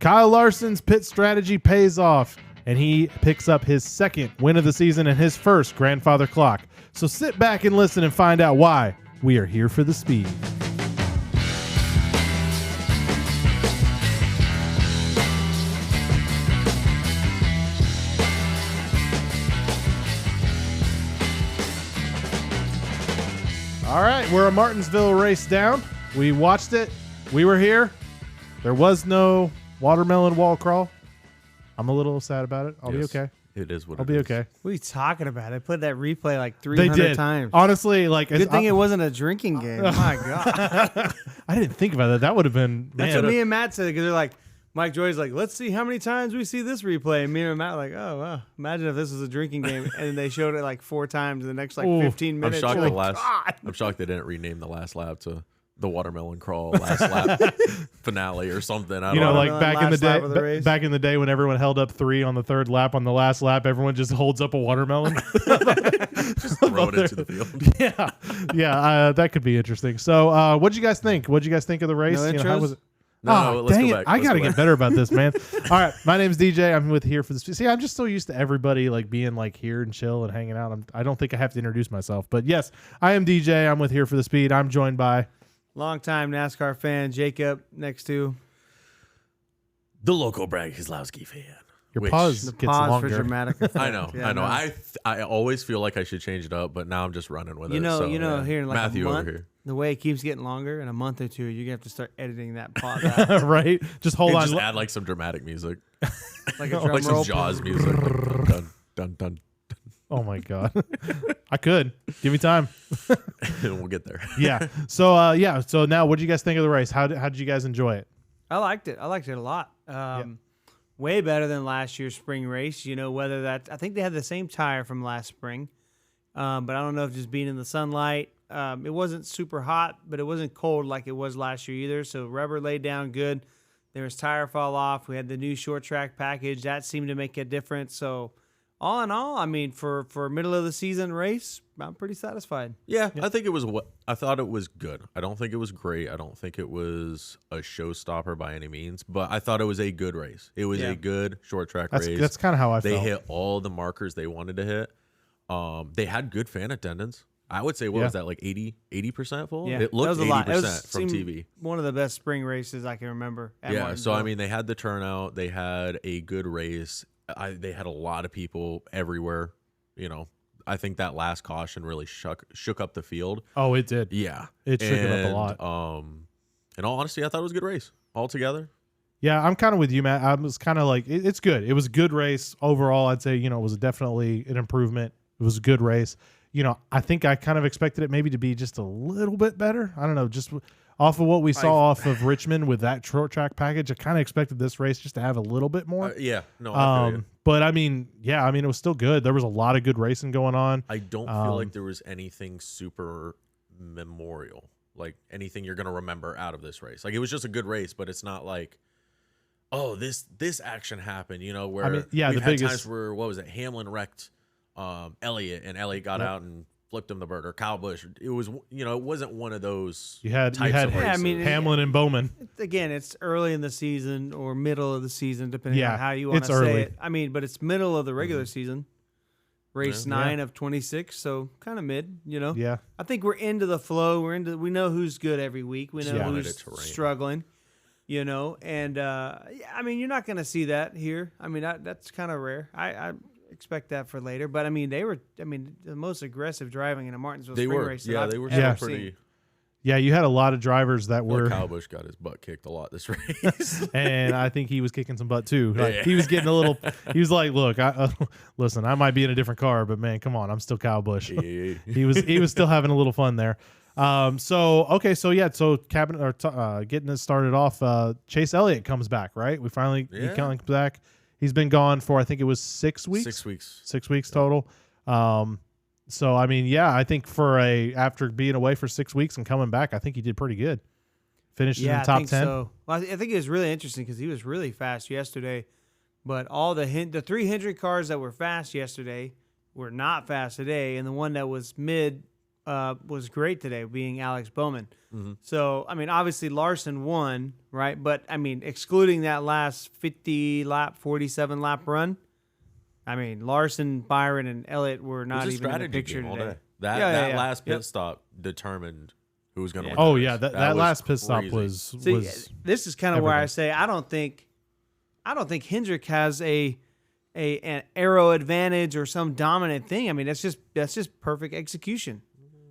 Kyle Larson's pit strategy pays off, and he picks up his second win of the season and his first grandfather clock. So sit back and listen and find out why we are here for the speed. All right, we're a Martinsville race down. We watched it. We were here. There was no watermelon wall crawl. I'm a little sad about it. I'll be okay. It is what I'll it be is. okay. What are you talking about? I put that replay like They 300 did. times. Honestly, like Good thing it wasn't a drinking game. My God. I didn't think about that. That would have been That's man. what me and Matt said, because they're like, Mike Joy's like, let's see how many times we see this replay. And me and Matt were like, oh, wow. Imagine if this was a drinking game and they showed it like 4 times in the next like Ooh. 15 I'm minutes. shocked God. I'm shocked they didn't rename the last lap to the watermelon crawl last lap finale or something. I You know, don't like Watermelon back in the last lap day, of the race. back in the day when everyone held up 3 on the third lap, on the last lap, everyone just holds up a watermelon. just throw it into the field. yeah, that could be interesting. So, what'd you guys think? What'd you guys think of the race? No How intros? was it? No, let's dang go it. back. I Let's got to go get back. better about this, man. All right. My name's DJ. I'm with Here for the Speed. See, I'm just so used to everybody like being like here and chill and hanging out. I don't think I have to introduce myself. But yes, I am DJ. I'm with Here for the Speed. I'm joined by... Longtime NASCAR fan, Jacob, next to The local Brad Keselowski fan. Your Which- pause the gets pause longer. for dramatic effect. I know. Yeah, I know. no. I always feel like I should change it up, but now I'm just running with You it. know, So, here in like Matthew a month, over here. the way it keeps getting longer, in a month or two, you're going to have to start editing that pause out. Right? Just hold And on. just add like some dramatic music, Like a drum like some roll. Jaws music. Like, dun dun dun. Oh my God. I could. Give me time. And we'll get there. Yeah. So So now, what did you guys think of the race? How did you guys enjoy it? I liked it. I liked it a lot. Way better than last year's spring race. You know, whether that, I think they had the same tire from last spring, but I don't know if just being in the sunlight, it wasn't super hot, but it wasn't cold like it was last year either. So rubber laid down good. There was tire fall off. We had the new short track package that seemed to make a difference. So all in all, I mean, for a middle of the season race, I'm pretty satisfied. Yeah, I think it was what I thought it was good. I don't think it was great. I don't think it was a showstopper by any means, but I thought it was a good race. It was a good short track race. That's kind of how I They felt. hit all the markers they wanted to hit. They had good fan attendance. I would say, what was that, like 80% full? Yeah, It looked that was a lot. It 80% from seemed TV. One of the best spring races I can remember. At Yeah, so Martinsville. I mean, they had the turnout. They had a good race. They had a lot of people everywhere. You know, I think that last caution really shook up the field. Oh, it did. Yeah, It shook it up a lot. In all honesty, I thought it was a good race altogether. Yeah, I'm kind of with you, Matt. I was kind of like, it's good. It was a good race overall. I'd say, it was definitely an improvement. It was a good race. I think I kind of expected it maybe to be just a little bit better. I don't know, just off of what we saw off of Richmond with that short track package, I kind of expected this race just to have a little bit more. Yeah, no, I feel you. But I mean, it was still good. There was a lot of good racing going on. I don't feel like there was anything super memorial, like anything you're gonna remember out of this race. Like, it was just a good race, but it's not like, oh, this action happened. Where the we've had biggest times where Hamlin wrecked Elliott, and Elliott got out and flipped him the bird, or Kyle Busch. It was, it wasn't one of those. You had types of races. Yeah, I mean, Hamlin and Bowman. Again, it's early in the season or middle of the season, depending on how you want it's to early. say it. I mean, but it's middle of the regular season. Race 9 of 26, so kind of mid, Yeah. I think we're into the flow. We know who's good every week. We know Yeah. who's struggling, and I mean, you're not going to see that here. I mean, that's kind of rare. I expect that for later, but I mean, they were the most aggressive driving in a Martinsville They spring were, race. that yeah, I've they were ever still pretty. seen. Yeah, you had a lot of drivers that were, Kyle Busch got his butt kicked a lot this race. and I think he was kicking some butt too. Like, Yeah. He was getting a little. He was like, "Look, listen, I might be in a different car, but man, come on, I'm still Kyle Busch." Yeah. he was still having a little fun there. So getting it started off. Chase Elliott comes back, right? He comes back. He's been gone for, I think it was 6 weeks. 6 weeks. 6 weeks total. So I mean, I think after being away for 6 weeks and coming back, I think he did pretty good. Finished in the I top think 10. So. Well, I think it was really interesting because he was really fast yesterday, but all the 3 Hendrick cars that were fast yesterday were not fast today, and the one that was mid was great today, being Alex Bowman. Mm-hmm. So, I mean, obviously Larson won, right? But, I mean, excluding that last 47 lap run, I mean, Larson, Byron, and Elliott were not even in the picture today. That last pit stop determined who was going to win. Oh, the yeah. race. That last pit stop crazy. was this is kind of where I everything. say I don't think Hendrick has an aero advantage or some dominant thing. I mean, that's just perfect execution.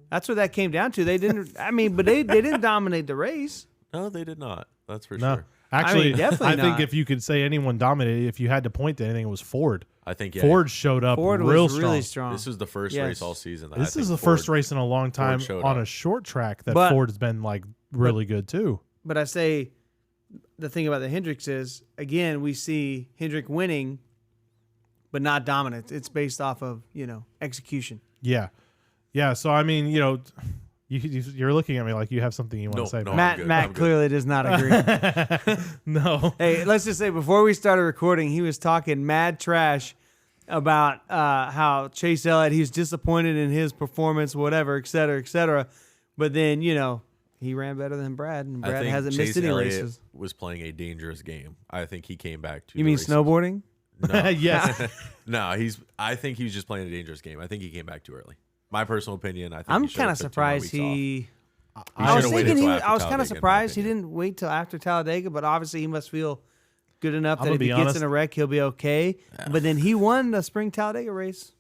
That's what that came down to. They didn't. I mean, but they didn't dominate the race. No, they did not. That's for No. sure. Actually, definitely I think not. if you could say anyone dominated, if you had to point to anything, it was Ford. I think Ford showed up Ford real was strong. really strong. This was the first Yes. race all season. That This I is think the first Ford- race in a long time showed on up. a short track that But- Ford has been like really good too. But I say the thing about the Hendricks is, again, we see Hendrick winning, but not dominant. It's based off of, execution. Yeah. Yeah. So, I mean, you're looking at me like you have something you want to say. no. Matt. I'm good. Matt I'm good. clearly does not agree. No. Hey, let's just say before we started recording, he was talking mad trash about how Chase Elliott, he was disappointed in his performance, whatever, et cetera, et cetera. But then, he ran better than Brad, and I Brad think hasn't Chase missed any Elliott races. was playing a dangerous game. I think he came back to. You the mean races. snowboarding? No. Yes. No, I think he was just playing a dangerous game. I think he came back too early. My personal opinion. I think I'm he should've kind of took 2 more surprised weeks off. he. He I was should've waited thinking till I after was kind of Talladega, in my surprised he opinion. didn't wait till after Talladega, but obviously he must feel good enough I'm that gonna if he be gets honest. in a wreck, he'll be okay. But then he won the spring Talladega race.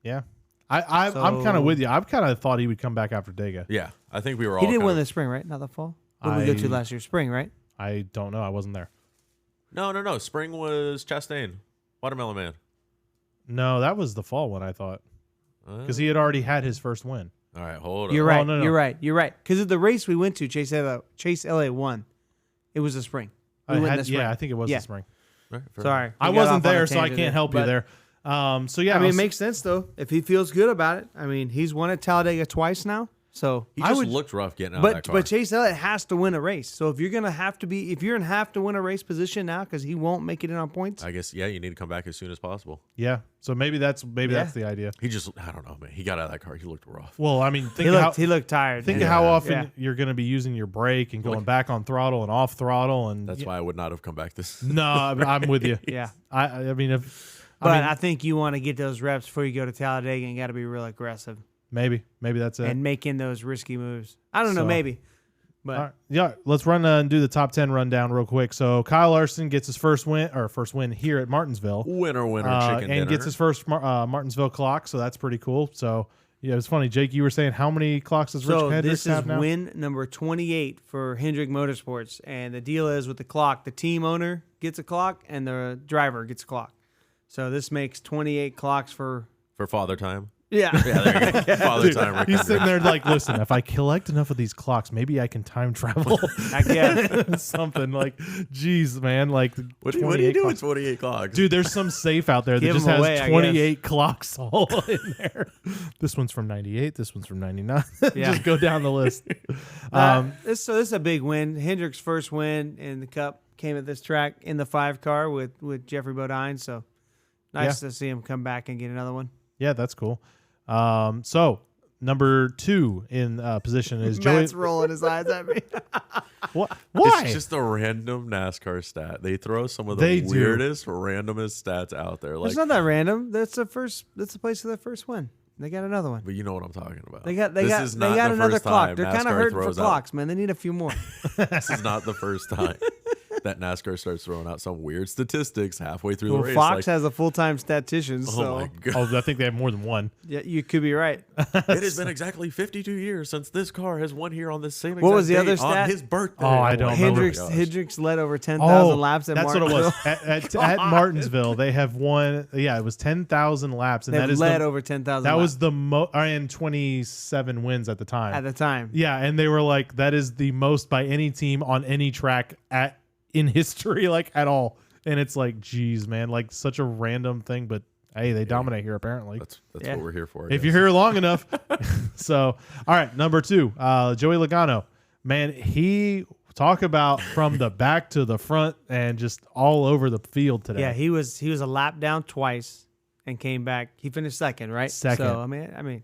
Yeah. I'm kind of with you. I've kind of thought he would come back after Dega. Yeah, I think we were all. He did kind win of- the spring, right? Not the fall. What did we go to last year? Spring, right? I don't know. I wasn't there. No. Spring was Chastain, Watermelon Man. No, that was the fall one, I thought. Because he had already had his first win. All right, hold on. You're right. no. You're right. You're right. Because of the race we went to, Chase Elliott won. It was the spring. We went in the spring. Yeah, I think it was Yeah. the spring. All right, fair Sorry, enough. I we got wasn't off on a there, so I tangent can't help you but- there. So, yeah. I mean, it makes sense though. If he feels good about it, I mean, he's won at Talladega twice now. So He I just would, looked rough getting out of that car. but Chase Elliott has to win a race. So if you're gonna have to win a race position now because he won't make it in on points. I guess you need to come back as soon as possible. Yeah. So maybe that's the idea. He just, I don't know, man. He got out of that car. He looked rough. Well, I mean, think He looked tired. Think man. of how often Yeah. you're going to be using your brake and going back on throttle and off throttle, and That's why I would not have come back this. No, I'm with you. Yeah. I mean, But I think you want to get those reps before you go to Talladega and got to be real aggressive maybe that's it. and making those risky moves. I don't know, So- maybe. But All right. Yeah, let's run and do the top 10 rundown real quick. So Kyle Larson gets his first win here at Martinsville. Winner, chicken and dinner. gets his first Martinsville clock, so that's pretty cool. So yeah, it's funny, Jake. You were saying how many clocks does Rich so Hendricks this is have now? win number 28 for Hendrick Motorsports. And the deal is with the clock, the team owner gets a clock and the driver gets a clock. So this makes 28 clocks for Father time. yeah. Yeah, there you go. Father time. Rick He's and sitting Rick. there like, listen, if I collect enough of these clocks, maybe I can time travel. I guess. Something like, geez, man, like What do you 28 do clocks. with 28 clocks? Dude, there's some safe out there that Give just 'em has away, I 28 clocks all in there. This one's from 98. This one's from 99. Yeah. Just go down the list. This is a big win. Hendrick's first win in the Cup came at this track in the 5 car with Jeffrey Bodine. So nice to see him come back and get another one. Yeah, that's cool. So number 2 in position is Joey. Matt's rolling his eyes at me. What? Why? It's just a random NASCAR stat. They throw some of They the do. weirdest, randomest stats out there. Like, It's not that random. That's the place for their first win. They got another one. but you know what I'm talking about. They got is not the another first clock. time They're kind of NASCAR hurting for throws out- clocks, man. They need a few more. This is not the first time that NASCAR starts throwing out some weird statistics halfway through the Well, race. Fox like, has a full-time statistician, oh so my god! Oh, I think they have more than one. yeah, you could be right. It has been exactly 52 years since this car has won here on this same exact What was the date other stat? on his birthday. Oh, I don't remember. Hendricks led over 10,000 laps at that's what it Martinsville. was. At Martinsville, they have won. Yeah, it was 10,000 laps, and They've that is led the, over 10,000 that laps was the most, and 27 wins at the time. at the time. Yeah, and they were like, that is the most by any team on any track in history, like at all. And it's like, geez, man, like such a random thing, but hey, they dominate here apparently. That's Yeah. what we're here for. I If guess. you're here long enough. So, all right, number 2, Joey Logano. Man, he talk about from the back to the front and just all over the field today. Yeah, he was a lap down twice and came back. He finished second, right? Second. So I mean,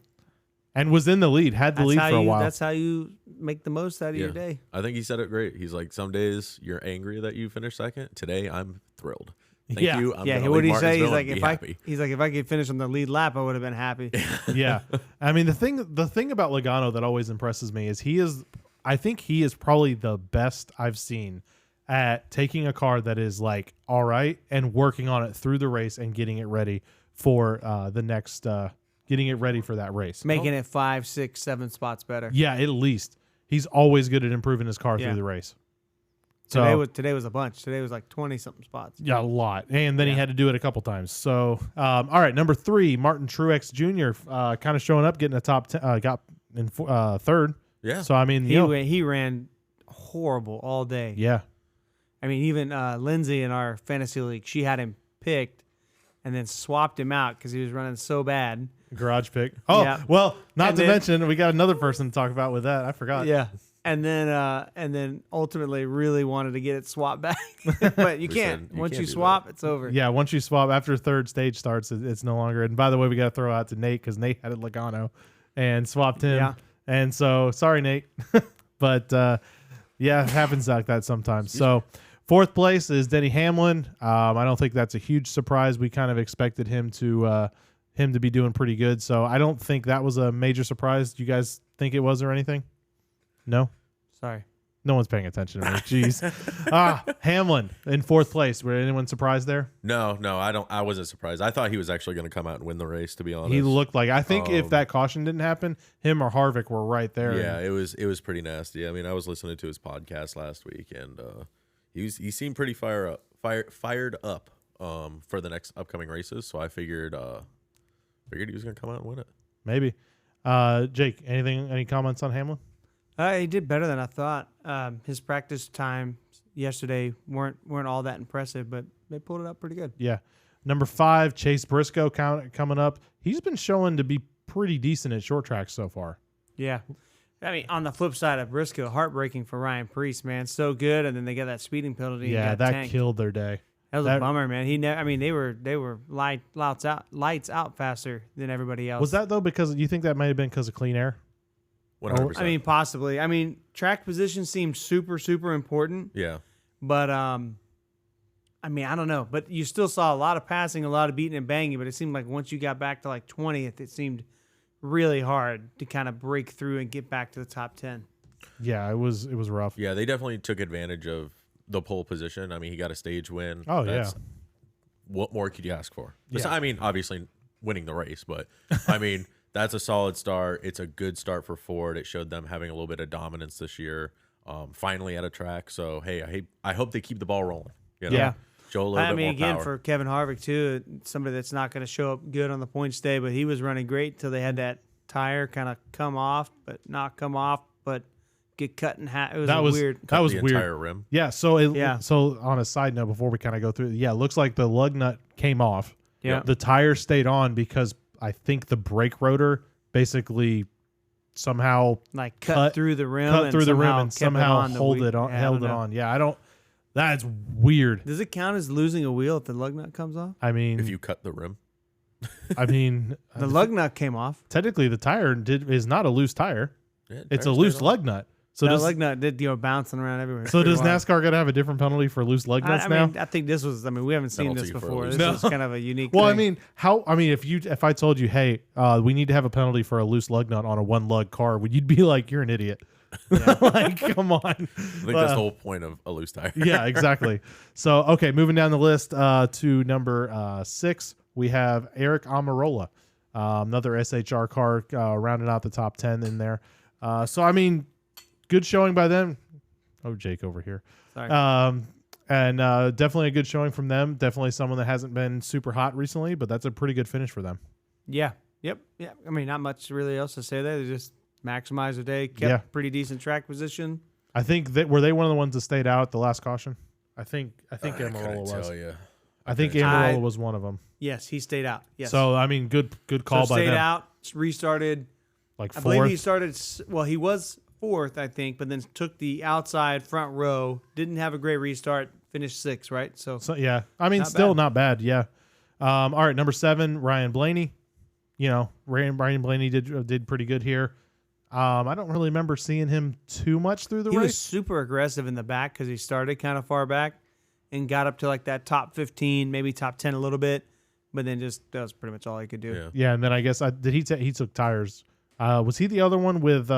and was in the lead, had the lead for a while. That's how you make the most out of your day. I think he said it great. He's like, some days you're angry that you finished second. Today I'm thrilled. Thank you. I'm gonna what leave did he say? Martinsville He's like, if I could finish on the lead lap, I would have been happy. Yeah. I mean, the thing about Logano that always impresses me is I think he is probably the best I've seen at taking a car that is like all right and working on it through the race and getting it ready for the next getting it ready for that race. Making it 5, 6, 7 spots better. Yeah, at least. He's always good at improving his car through the race. So today was a bunch. Today was like 20-something spots. Yeah, a lot. And then he had to do it a couple times. So, all right, number 3, Martin Truex Jr. Kind of showing up, getting a top 10, got in third. Yeah. So, I mean, he ran horrible all day. Yeah. I mean, even Lindsay in our fantasy league, she had him picked and then swapped him out because he was running so bad. Garage pick. Oh, yeah. Well, not to mention, we got another person to talk about with that. I forgot. Yeah. And then ultimately really wanted to get it swapped back. But you can't. Once you swap, it's over. Yeah, once you swap, after third stage starts, it's no longer. And by the way, we got to throw out to Nate because Nate had a Logano and swapped him. Yeah. And so, sorry, Nate. But, yeah, it happens like that sometimes. So, fourth place is Denny Hamlin. I don't think that's a huge surprise. We kind of expected him to be doing pretty good. So, I don't think that was a major surprise. Do you guys think it was or anything? No? Sorry. No one's paying attention to me. Jeez. Hamlin in fourth place. Were anyone surprised there? No, I wasn't surprised. I thought he was actually going to come out and win the race, to be honest. He looked like, I think if that caution didn't happen, him or Harvick were right there. Yeah, it was pretty nasty. I mean, I was listening to his podcast last week, and he seemed pretty fired up for the next upcoming races. So I figured he was going to come out and win it. Maybe. Jake, any comments on Hamlin? He did better than I thought. His practice time yesterday weren't all that impressive, but they pulled it up pretty good. Yeah. Number 5, Chase Briscoe coming up. He's been showing to be pretty decent at short tracks so far. Yeah. I mean, on the flip side of Briscoe, heartbreaking for Ryan Preece, man. So good, and then they got that speeding penalty. Yeah, and got that tanked. killed their day. That was a bummer, man. They were lights out faster than everybody else. Was that though because you think that might have been because of clean air? 100%. I mean, possibly. I mean, track position seems super, super important. Yeah. But I mean, I don't know. But you still saw a lot of passing, a lot of beating and banging. But it seemed like once you got back to like 20th, it seemed really hard to kind of break through and get back to the top 10. Yeah, it was rough. Yeah, they definitely took advantage of the pole position. I mean, he got a stage win. Oh, yeah. What more could you ask for? Yeah. I mean, obviously winning the race, but I mean, that's a solid start. It's a good start for Ford. It showed them having a little bit of dominance this year. Finally at a track. So hey, I hope they keep the ball rolling. You know? Yeah. Show a little bit more again, power. for Kevin Harvick too, somebody that's not going to show up good on the points day, but he was running great until they had that tire kind of come off, but not come off, but get cut in half. It was weird. That was the weird. Entire rim. Yeah. So So on a side note, before we kind of go through, it looks like the lug nut came off. Yeah. The tire stayed on because I think the brake rotor basically somehow like cut through the rim, and somehow held it on. Yeah, that's weird. Does it count as losing a wheel if the lug nut comes off? I mean, If you cut the rim. I mean, the lug nut came off. Technically, the tire is not a loose tire. Yeah, It's a tire loose stayed lug nut. So that lug nut did bouncing around everywhere. So does NASCAR got to have a different penalty for loose lug nuts now? I think this was. I mean, we haven't seen Penalty this for before. a This loose is kind of a unique. Well, thing. I mean, if I told you, hey, we need to have a penalty for a loose lug nut on a one lug car, would you'd be like, you're an idiot? Like, come on. I think that's the whole point of a loose tire. Yeah, exactly. So, okay, moving down the list to number 6, we have Eric Almirola, another SHR car rounding out the top 10 in there. So, I mean, good showing by them. Oh, Jake over here. Sorry. And definitely a good showing from them. Definitely someone that hasn't been super hot recently, but that's a pretty good finish for them. Yeah. Yep. Yeah. I mean, not much really else to say there. They just maximized their day, kept pretty decent track position. I think were they one of the ones that stayed out at the last caution? I think Almirola was. Tell you. I think Almirola was one of them. Yes, he stayed out. Yes. So I mean, good call by them. Stayed out, restarted. Like fourth. I believe he started. Well, he was fourth, I think, but then took the outside front row. Didn't have a great restart. Finished sixth, right? So yeah, I mean, not bad. Yeah. All right, number 7, Ryan Blaney. Brian Blaney did pretty good here. I don't really remember seeing him too much through the He race. was super aggressive in the back because he started kind of far back and got up to like that top 15, maybe top 10 a little bit, but then that was pretty much all he could do. Yeah, and then I guess he took tires. Was he the other one with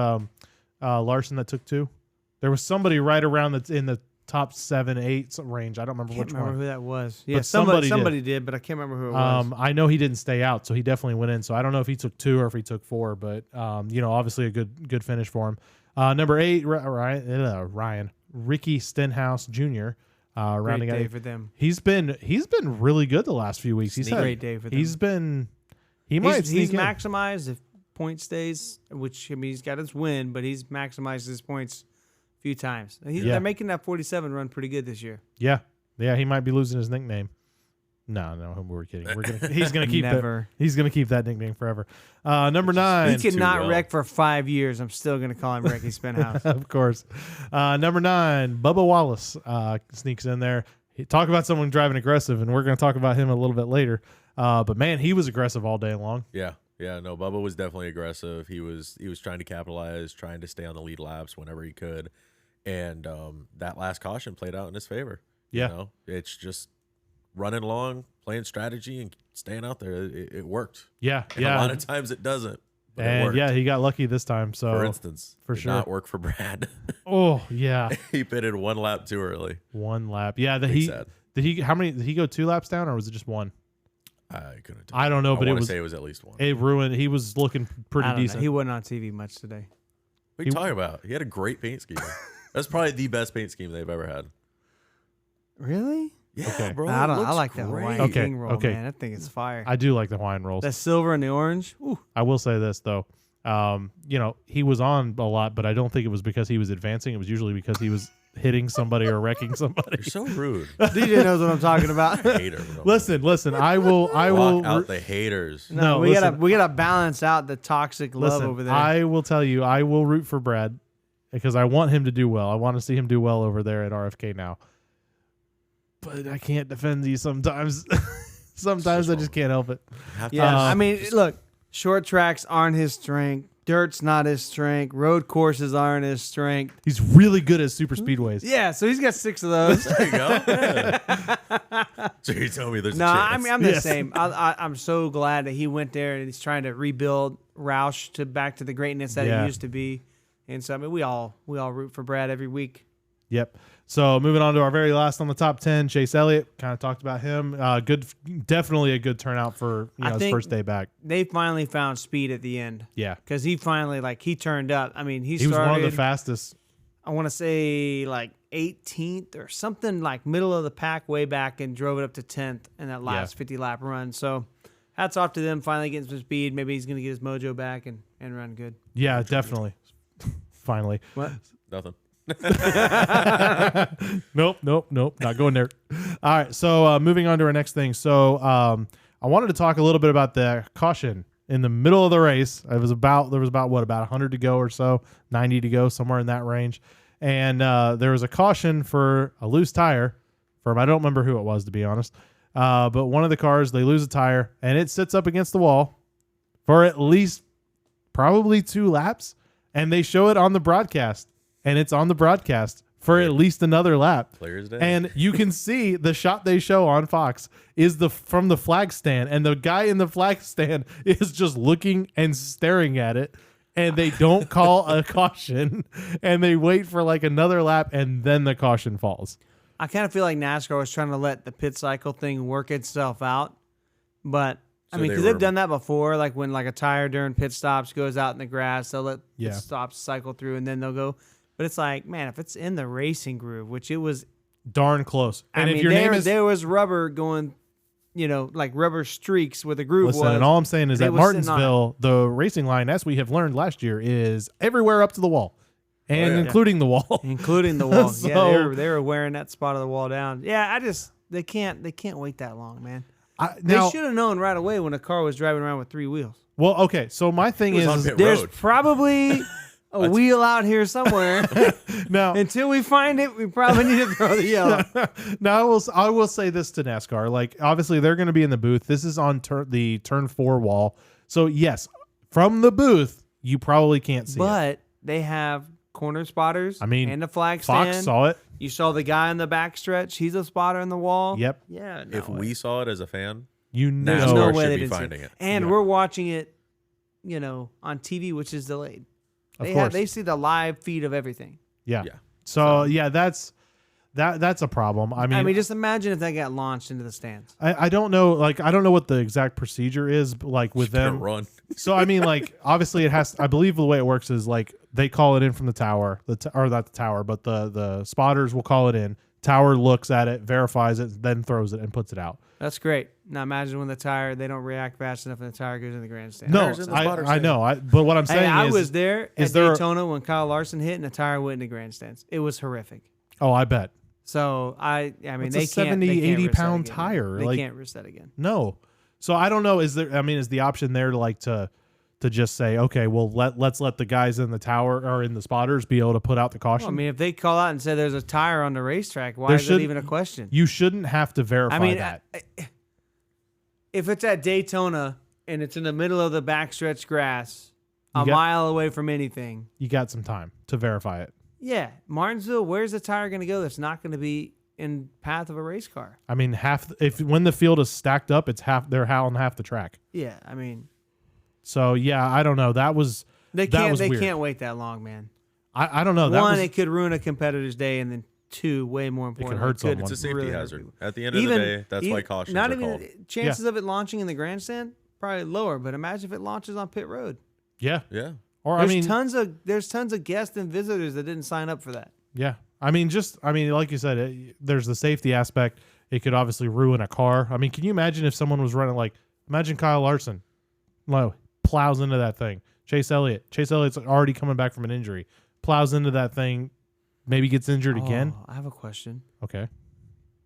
Larson that took 2? There was somebody right around that's in the top 7, 8 range. I don't remember which one. Who that was. Yeah, But somebody did, but I can't remember who it was. I know he didn't stay out, so he definitely went in. So I don't know if he took 2 or if he took 4, but obviously a good finish for him. Number 8, Ryan Ricky Stenhouse Jr. Rounding Great day out. for them. He's been really good the last few weeks. Great day for them. He's maximized if point stays, which he's got his win, but he's maximized his points a few times. They're making that 47 run pretty good this year. Yeah, he might be losing his nickname. No, we're kidding. He's gonna keep Never. He's gonna keep that nickname forever. Number 9. He could not wreck for 5 years. I'm still gonna call him Ricky Stenhouse. Of course. Number 9, Bubba Wallace sneaks in there. Talk about someone driving aggressive, and we're gonna talk about him a little bit later. But man, he was aggressive all day long. Yeah. No, Bubba was definitely aggressive. He was trying to capitalize, trying to stay on the lead laps whenever he could, and that last caution played out in his favor. Yeah, it's just running along, playing strategy, and staying out there. It worked. Yeah. A lot of times it doesn't. But it And worked. he got lucky this time. So For instance, for did sure, not work for Brad. Oh yeah, He pitted 1 lap too early. 1 lap. Yeah, Sad. did he? How many? Did he go 2 laps down, or was it just 1? I couldn't tell. I don't know, but I want to say it was at least 1. It ruined. He was looking pretty decent. He wasn't on TV much today. What are you talking about? He had a great paint scheme. That's probably the best paint scheme they've ever had. Really? Yeah, Okay. bro. I it looks like that great. Hawaiian Okay, king roll, okay. man. That thing is fire. I do like the Hawaiian rolls. The silver and the orange. Ooh. I will say this though. He was on a lot, but I don't think it was because he was advancing. It was usually because he was hitting somebody or wrecking somebody. You're so rude. DJ knows what I'm talking about. Hater. Listen. I will. Block out the haters. No, we listen. gotta balance out the toxic love over there. I will tell you, I will root for Brad because I want him to do well. I want to see him do well over there at RFK now. But I can't defend these sometimes. Sometimes I just can't help it. I mean, look, short tracks aren't his strength. Dirt's not his strength. Road courses aren't his strength. He's really good at super speedways. Yeah, so he's got 6 of those. There you go. Yeah. So you're telling me there's a chance. I mean, I'm the same. I'm so glad that he went there and he's trying to rebuild Roush back to the greatness that he used to be. And so, I mean, we all root for Brad every week. Yep. So moving on to our very last on the top 10, Chase Elliott. Kind of talked about him. Definitely a good turnout for his first day back. They finally found speed at the end. Yeah. Because he finally, he turned up. I mean, he was started, one of the fastest. I want to say 18th or something, middle of the pack way back, and drove it up to 10th in that last 50 lap run. So hats off to them finally getting some speed. Maybe he's going to get his mojo back and run good. Yeah, definitely. Finally. What? Nothing. Nope. Not going there. All right. So moving on to our next thing. So I wanted to talk a little bit about the caution in the middle of the race. There was about 100 to go or so, 90 to go, somewhere in that range. And there was a caution for a loose tire from, I don't remember who it was, to be honest. But one of the cars, they lose a tire and it sits up against the wall for at least probably 2 laps. And they show it on the broadcast. And it's on the broadcast for at least another lap. Players Day. And you can see the shot they show on Fox is from the flag stand. And the guy in the flag stand is just looking and staring at it. And they don't call a caution. And they wait for another lap. And then the caution falls. I kind of feel like NASCAR was trying to let the pit cycle thing work itself out. But, because they've done that before. When a tire during pit stops goes out in the grass, they'll let pit stops cycle through. And then they'll go. But it's man, if it's in the racing groove, which it was darn close. And if your there was rubber going, rubber streaks where the groove was. And all I'm saying is that was sitting on Martinsville, the racing line, as we have learned last year, is everywhere up to the wall, and including the wall. Including the wall. So, yeah, they were wearing that spot of the wall down. Yeah, they can't wait that long, man. They should have known right away when a car was driving around with 3 wheels. Well, okay, so my thing is there's probably a wheel out here somewhere. Now, until we find it, we probably need to throw the yellow. Now, I will say this to NASCAR. Obviously, they're going to be in the booth. This is on the turn 4 wall. So yes, from the booth, you probably can't see it. But they have corner spotters. I mean, and a flag Fox stand. saw it. You saw the guy in the backstretch. He's a spotter in the wall. Yep. Yeah. If we saw it as a fan, You there's know. no NASCAR way should they be didn't see finding it. And Yeah. we're watching it, on TV, which is delayed. Of course. They see the live feed of everything. Yeah. Yeah. So yeah, that's a problem. I mean, just imagine if that got launched into the stands. I don't know. Like, I don't know what the exact procedure is, but like with Better them. run. So I mean, like, obviously it has. I believe the way it works is like they call it in from the tower, or not the tower, but the spotters will call it in. Tower looks at it, verifies it, then throws it and puts it out. That's great. Now imagine when they don't react fast enough and the tire goes in the grandstand. No, There's the spotter I saying. know. But what I'm Hey, saying I is, was there is at there a- Daytona when Kyle Larson hit and the tire went into grandstands. It was horrific. oh, I bet. So I mean, It's they a can't 70, they can't 80 risk that pound again. tire. They Like- can't risk that again. No. So I don't know. Is the option there to just say, okay, well, let's let the guys in the tower or in the spotters be able to put out the caution? Well, I mean, if they call out and say there's a tire on the racetrack, why There is should- it even a question? you shouldn't have to verify I mean, that. if it's at Daytona and it's in the middle of the backstretch grass, You a got- mile away from anything, You got some time to verify it. yeah, Martinsville, where's the tire going to go that's not going to be in path of a race car? I mean, when the field is stacked up, it's they're on half the track. Yeah, I mean, So yeah, I don't know. That was they that was weird. can't wait that long, man. I don't know. That One, was, it could ruin a competitor's day, and then two, way more important, hurt someone. It's a safety really hurt hazard. people. At the end of the day, that's why cautions not are even called. chances of it launching in the grandstand probably lower, but imagine if it launches on pit road. yeah. Yeah. Or There's I mean, tons of guests and visitors that didn't sign up for that. yeah. I mean, like you said, there's the safety aspect. It could obviously ruin a car. I mean, can you imagine if someone was running imagine Kyle Larson, plows into that thing. Chase Elliott's already coming back from an injury, plows into that thing, maybe gets injured again. I have a question. Okay.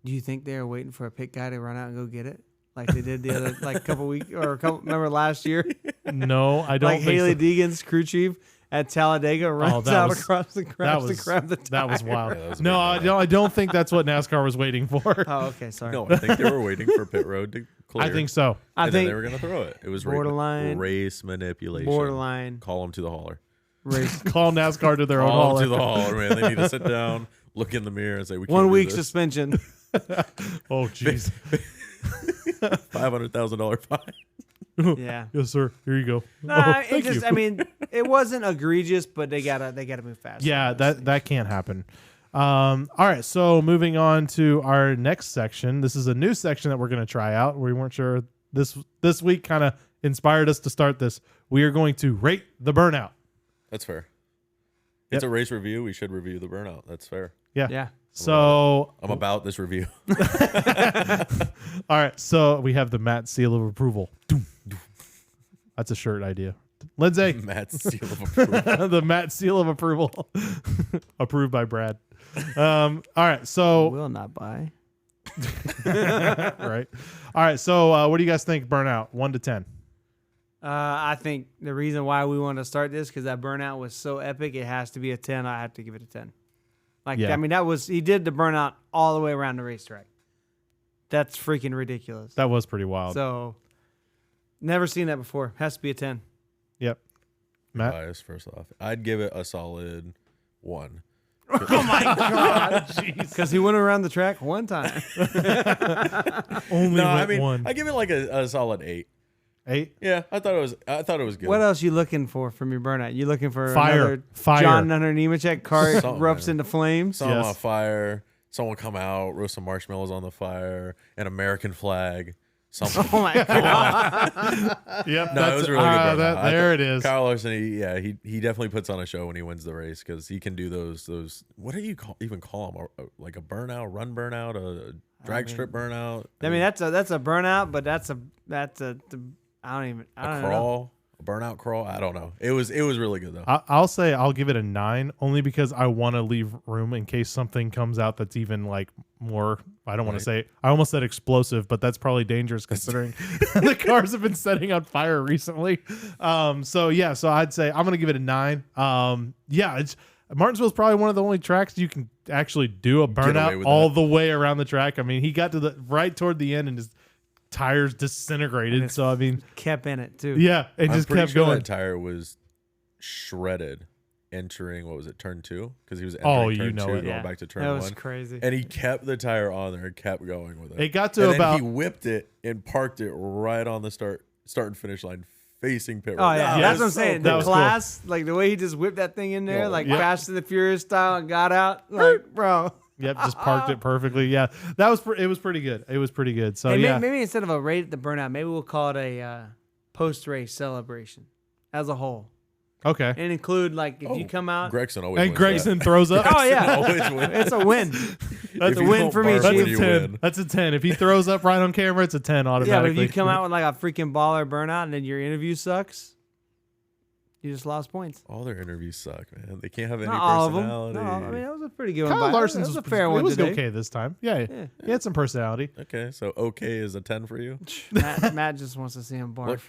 Do you think they were waiting for a pit guy to run out and go get it, like they did the other couple weeks remember last year? No, I don't Like think Haley so. Deegan's crew chief at Talladega runs that out was- across the grass to grab the tire. That was wild. Yeah, that was a No, big I don't think that's what NASCAR was waiting for. Oh, okay, sorry. No, I think they were waiting for pit road to clear. I think so. I And then think they were going to throw it. It was borderline- race manipulation. borderline Call them to the hauler. race. Call NASCAR to their own Call hauler. them to the hauler, man. They need to sit down, look in the mirror, and say, "We can't 1 do week this. suspension. Oh, jeez. $500,000 fine." Yeah. Yes, sir. Here you go. Nah, Oh, thank you. I mean, it wasn't egregious, but they gotta move fast. Yeah, that can't happen. All right, so moving on to our next section. This is a new section that we're going to try out. We weren't sure this week kind of inspired us to start this. We are going to rate the burnout. That's fair. Yep. It's a race review. We should review the burnout. That's fair. Yeah. Yeah. So, I'm about this review. all right, so we have the Matt seal of approval. That's a shirt idea. Lindsay, Matt's seal of approval. the Matt seal of approval. Approved by Brad. All right, so Will not buy. right. All right, so what do you guys think burnout 1 to 10? I think the reason why we wanted to start this because that burnout was so epic, it has to be a 10. I have to give it a 10. Yeah. I mean, he did the burnout all the way around the racetrack. That's freaking ridiculous. That was pretty wild. So, never seen that before. Has to be a 10. Yep. Matt? Bias, first off. I'd give it a solid 1. Oh my God. Jeez. Because he went around the track one time. Only No, went I mean, one. I give it like a solid 8. 8? Yeah, I thought it was good. What else you looking for from your burnout? You looking for Fire. another Fire. John Hunter Nemechek car Something, erupts man. into flames? Someone Yes. on fire. Someone come out, roast some marshmallows on the fire, an American flag. Something. Oh my God. Yep. No, it was a really good burnout. I there thought it is. Kyle Larson, he definitely puts on a show when he wins the race because he can do those. What do you even call them? Like a burnout, run burnout, a drag strip burnout. I mean, that's a burnout, but that's a I don't a know. crawl, a burnout crawl. I don't know. It was really good though. I'll say I'll give it a 9 only because I want to leave room in case something comes out that's even like more. I don't want to say. I almost said explosive, but that's probably dangerous considering the cars have been setting on fire recently. So I'd say I'm gonna give it a 9. Martinsville is probably one of the only tracks you can actually do a away burnout with all that. the way around the track. I mean, he got to the right toward the end and just tires disintegrated. So I mean, kept in it too. yeah, it I'm just pretty kept sure going. That tire was shredded entering, what was it, turn 2? Because he was Oh, entering you turn know 2 it. going back to turn That 1. was crazy. And he kept the tire on there and kept going with it. It got to and about. then he whipped it and parked it right on the start and finish line, facing pit Oh road. yeah, That that's what I'm was so saying. That The was class, like the way he just whipped that thing in there, Yo, like yeah. Fast and the Furious style, and got out. Like, bro. Yep, just parked it perfectly. Yeah, that was. It was pretty good. It was pretty good. So Hey, yeah, maybe instead of a rate at the burnout, maybe we'll call it a post-race celebration as a whole, okay. and include like if you come out. Gregson always And wins Gregson throws up. Oh yeah, always wins. it's a win. That's If a you win don't for me, barf That's when a Chief. you 10. win. That's a 10. If he throws up right on camera, it's a 10 Yeah, but automatically. if you come out with like a freaking baller burnout and then your interview sucks, you just lost points. All their interviews suck, man. They can't have any Not all of them. personality. No, I mean that was a pretty good Kyle one. Larson's was a fair one It was today. okay this time. Yeah, Yeah. he had some personality. Okay, so okay is a 10 for you. Matt just wants to see him barf.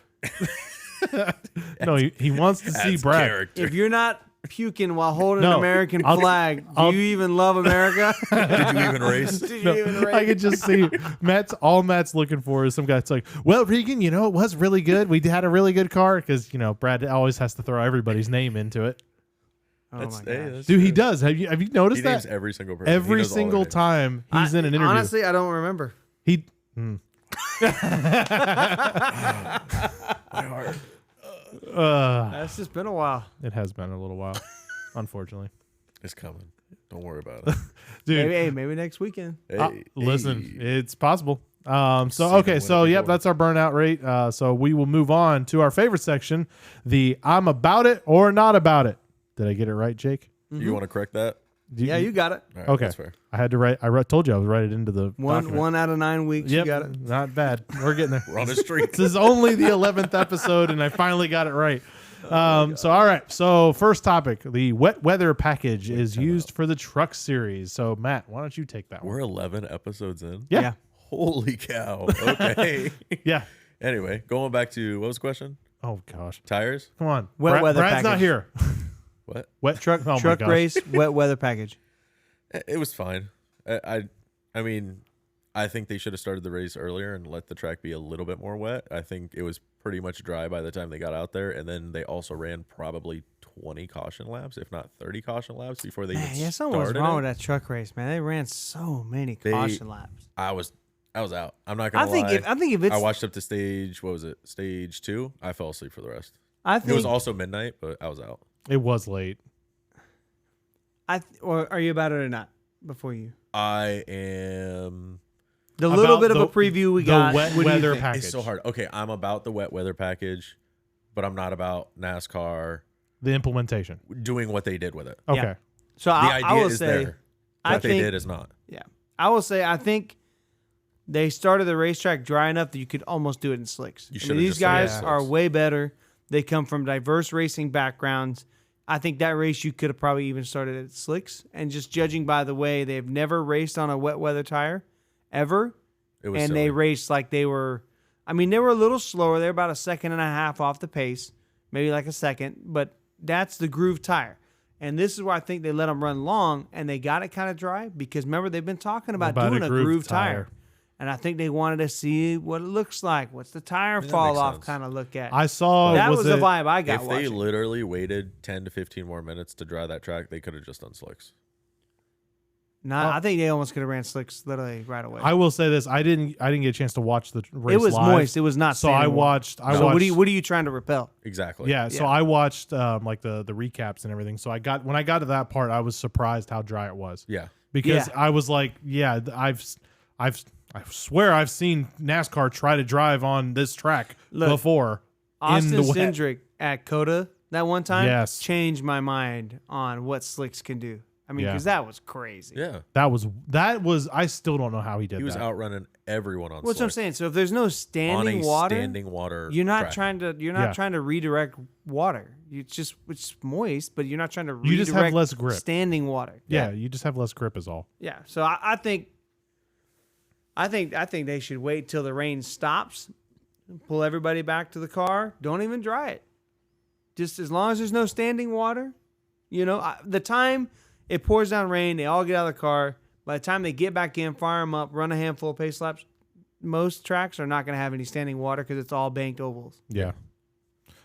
No, he wants to see That's Brad. character. If you're not puking while holding No, an American I'll- flag, I'll- do you even love America? Did you even race? Did you No, even I race? could just see Matt's looking for is some guy that's like, well, Regan, it was really good. We had a really good car because Brad always has to throw everybody's name into it. Oh That's, my hey, gosh. that's Dude, he true. does. Have you He noticed names that? every single person. He Every knows all their single names. time he's in an interview, Honestly, I don't remember. he. My heart. That's just been a while. It has been a little while, unfortunately. It's coming. Don't worry about it. Dude, Maybe next weekend. Hey, listen, hey. it's possible. Seen So it okay, win so it yep, before. that's our burnout rate. So we will move on to our favorite section, the I'm about it or not about it. Did I get it right, Jake? You want to correct that? Yeah, you got it. All right, Okay. That's fair. I had to write. Told you I would write it into the document. One out of 9 weeks. Yep, You got it. not bad. We're getting there. We're on the street. This is only the 11th episode, and I finally got it right. So all right. So first topic: the wet weather package is used for the truck series. So Matt, why don't you take that one? We're 11 episodes in. Yeah. Holy cow. Okay. Yeah. Anyway, going back to what was the question? Oh gosh. Tires? Come on. Wet weather Brad's not package. here. What? Wet truck. Oh Truck my gosh. race, wet weather package. It was fine. I mean, I think they should have started the race earlier and let the track be a little bit more wet. I think it was pretty much dry by the time they got out there, and then they also ran probably 20 caution laps, if not 30 caution laps, before they Man, even yeah, something was started wrong it. with that truck race, man. They ran so many caution laps. I was out. I'm not gonna I think lie. if it's I watched up to stage. What was it? Stage 2. I fell asleep for the rest. I It was think also midnight, but I was out. It was late. or are you about it or not? Before you, I am. the little About bit of a the- preview we the got. wet what do you weather think? package. It's so hard. Okay, I'm about the wet weather package, but I'm not about NASCAR The implementation. doing what they did with it. Okay. Yeah. So The I idea will is say, there. I What they think- did is not. yeah, I will say, I think they started the racetrack dry enough that you could almost do it in slicks. You I mean, should've these just started guys in are slicks. way better. They come from diverse racing backgrounds. I think that race you could have probably even started at slicks. And just judging by the way, they've never raced on a wet weather tire ever. It was And silly. they raced like they were, I mean, they were a little slower. They were about a second and a half off the pace, maybe like a second, but that's the groove tire. And this is where I think they let them run long, and they got it kind of dry because remember, they've been talking about About a doing a groove groove tire. tire. And I think they wanted to see what it looks like. What's the tire that fall makes off sense. kind of look at? I saw that was the it- vibe I got If they watching. literally waited 10 to 15 more minutes to dry that track, they could have just done slicks. I think they almost could have ran slicks literally right away. I will say this: I didn't get a chance to watch the race. it was live, moist. It was not. So I standing water. watched. I So watched. what are you trying to repel? Exactly. Yeah, so Yeah. I watched like the recaps and everything. So when I got to that part, I was surprised how dry it was Yeah. because Yeah. I was like, yeah, I swear I've seen NASCAR try to drive on this track Look, before Austin in the wet. Cindric at Coda that one time Yes. changed my mind on what slicks can do. I mean, Yeah. because that was crazy. Yeah. That was. I still don't know how he did He was that. outrunning everyone on What's what I'm slicks saying? So if there's no on standing a water, standing water you're not track. trying to Yeah. trying to redirect water. It's moist, but you're not trying to You redirect just have less grip. standing water. Yeah, you just have less grip is all. Yeah. So I think they should wait till the rain stops, pull everybody back to the car. Don't even dry it. Just as long as there's no standing water, the time it pours down rain, they all get out of the car. By the time they get back in, fire them up, run a handful of pace laps, most tracks are not going to have any standing water because it's all banked ovals. Yeah.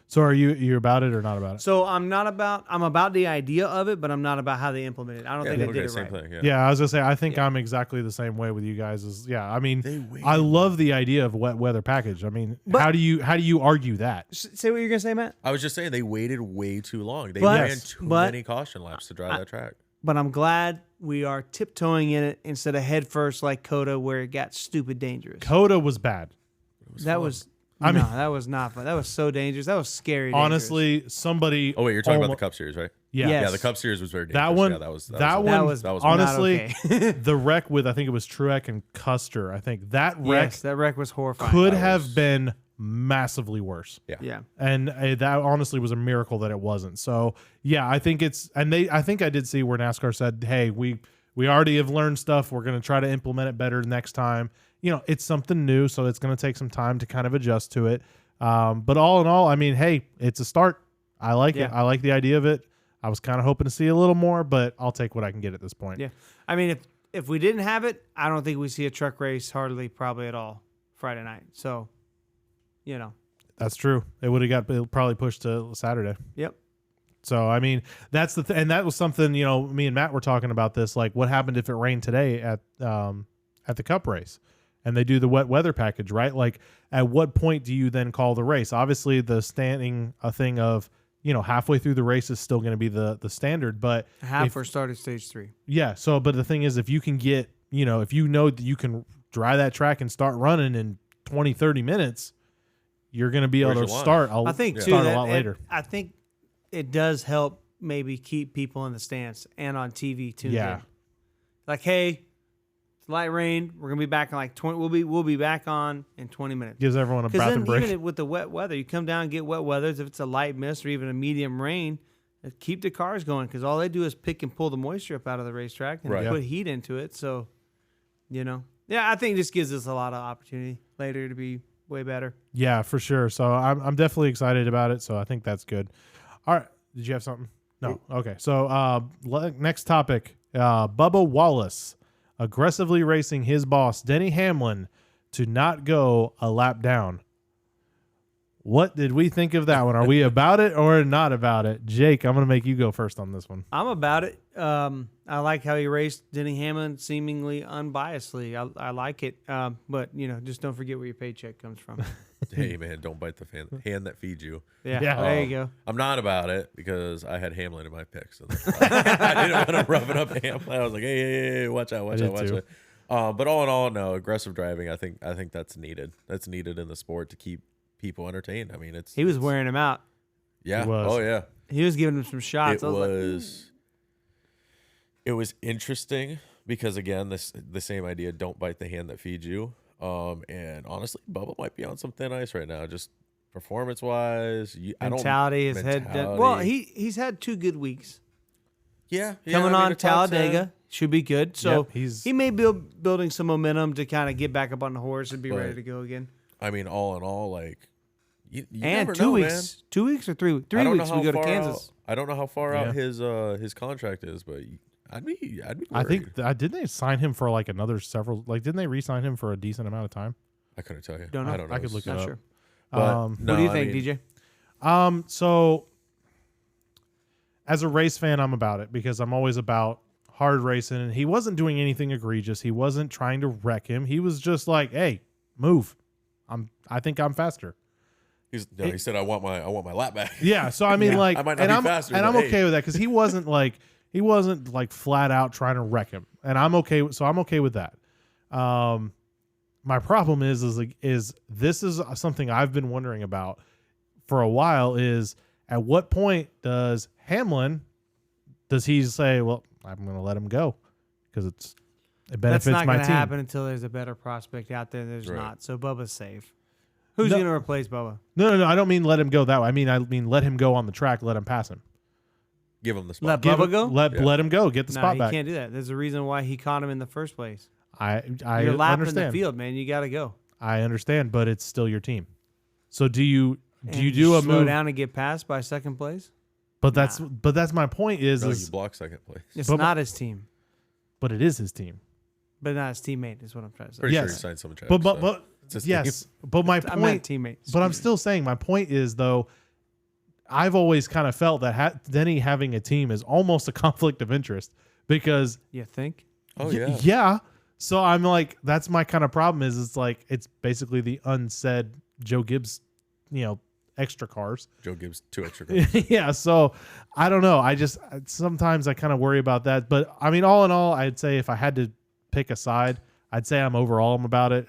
So are you about it or not about it? So I'm about the idea of it, but I'm not about how they implement it. I don't think they did it right. Thing, Yeah, I was gonna say I think I'm exactly the same way with you guys. I mean, I love the idea of wet weather package. I mean, But- how do you argue that? Say what you're gonna say, Matt. I was just saying they waited way too long. They But- ran too many caution laps to drive that track. But I'm glad we are tiptoeing in it instead of head first like Coda, where it got stupid dangerous. Coda was bad. That was I mean- that was not fun. That was so dangerous. That was scary. Dangerous. Honestly, somebody. Oh wait, you're talking about the Cup Series, right? Yeah. Yes. Yeah, the Cup Series was very dangerous. That one. Yeah, that was that was honestly not okay. the wreck with I think it was Truex and Custer. I think that wreck Yes, that wreck was horrifying. could have been massively worse. Yeah. And that honestly was a miracle that it wasn't. So yeah, I think I think I did see where NASCAR said, "Hey, we already have learned stuff. We're going to try to implement it better next time." You know, it's something new, so it's going to take some time to kind of adjust to it. But all in all, I mean, hey, it's a start. I like it. I like the idea of it. I was kind of hoping to see a little more, but I'll take what I can get at this point. Yeah. I mean, if we didn't have it, I don't think we see a truck race hardly probably at all Friday night. So, you know. That's true. It would have got probably pushed to Saturday. Yep. So, I mean, that's and that was something, you know, me and Matt were talking about this, like what happened if it rained today at the Cup race and they do the wet weather package, right? Like at what point do you then call the race? Obviously the standing a thing of, you know, halfway through the race is still going to be the standard, but Half or started stage 3. yeah. So, but the thing is, if you can get, you know, if you know that you can dry that track and start running in 20, 30 minutes, you're going to be able to start. I think too, start a lot later. I think it does help maybe keep people in the stands and on TV tuned in. Like, hey, it's light rain. We're gonna be back in like 20. We'll be back on in 20 minutes. Gives everyone a breath and break. Even with the wet weather, you come down and get wet weather. If it's a light mist or even a medium rain, keep the cars going because all they do is pick and pull the moisture up out of the racetrack and put heat into it. So, you know, I think this gives us a lot of opportunity later to be way better. Yeah, for sure. So I'm definitely excited about it. So I think that's good. All right. Did you have something? No. Okay. So next topic, Bubba Wallace aggressively racing his boss, Denny Hamlin, to not go a lap down. What did we think of that one? Are we about it or not about it? Jake, I'm going to make you go first on this one. I'm about it. I like how he raced Denny Hamlin seemingly unbiasedly. I like it. But, you know, just don't forget where your paycheck comes from. Hey, man, don't bite the hand that feeds you. Yeah, there you go. I'm not about it because I had Hamlin in my picks. I didn't want to rub it up Hamlin. I was like, hey, watch out. But all in all, no, aggressive driving, I think that's needed. That's needed in the sport to keep people entertained. I mean, he was wearing him out. Yeah. He was. Oh, yeah. He was giving him some shots. It was interesting because, again, the same idea, don't bite the hand that feeds you. And honestly, Bubba might be on some thin ice right now, just performance-wise. Mentality, his head. Well, he's had 2 good weeks. Yeah. Coming on Talladega should be good. So yep, he may be building some momentum to kind of get back up on the horse and be ready to go again. I mean, all in all, like, you and never 2 know, weeks, man. 2 weeks or 3 weeks. 3 weeks we go to Kansas. I don't know how far out his contract is, but I'd be worried. I think didn't they sign him for like another several? Like, didn't they re-sign him for a decent amount of time? I couldn't tell you. Don't know. I don't know. I could look it up. Sure. But What do you think, DJ? So as a race fan, I'm about it because I'm always about hard racing. And he wasn't doing anything egregious. He wasn't trying to wreck him. He was just like, "Hey, move. I think I'm faster." he said, "I want my lap back." Yeah. So I mean, like, I might not be faster, and but I'm okay with that because he wasn't like flat out trying to wreck him, and I'm okay. So I'm okay with that. My problem is this is something I've been wondering about for a while. Is at what point does he say, "Well, I'm going to let him go because it benefits That's not my going to team"? happen until there's a better prospect out there. There's Right. not. So Bubba's safe. Who's going to replace Bubba? No. I don't mean let him go that way. I mean let him go on the track. Let him pass him. Give him the spot. Let Bubba go? Let him go. Get the spot he back. can't do that. There's a reason why he caught him in the first place. I You're lapping understand. the field, man. You got to go. I understand, but it's still your team. So do you And do a slow move down and get passed by second place? But that's my point is No, you block second place. It's Bubba- not his team. but it is his team. But not his teammate is what I'm trying to say. Pretty sure Yes. he signed some tracks. But it's his yes, team. but my I meant point. teammates. But I'm still saying my point is though. I've always kind of felt that Denny having a team is almost a conflict of interest because You think? Oh yeah. yeah. So I'm like, that's my kind of problem is it's like it's basically the unsaid Joe Gibbs, extra cars. Joe Gibbs 2 extra cars. Yeah. So I don't know. Sometimes I kind of worry about that. But I mean, all in all, I'd say if I had to pick a side, I'd say I'm about it.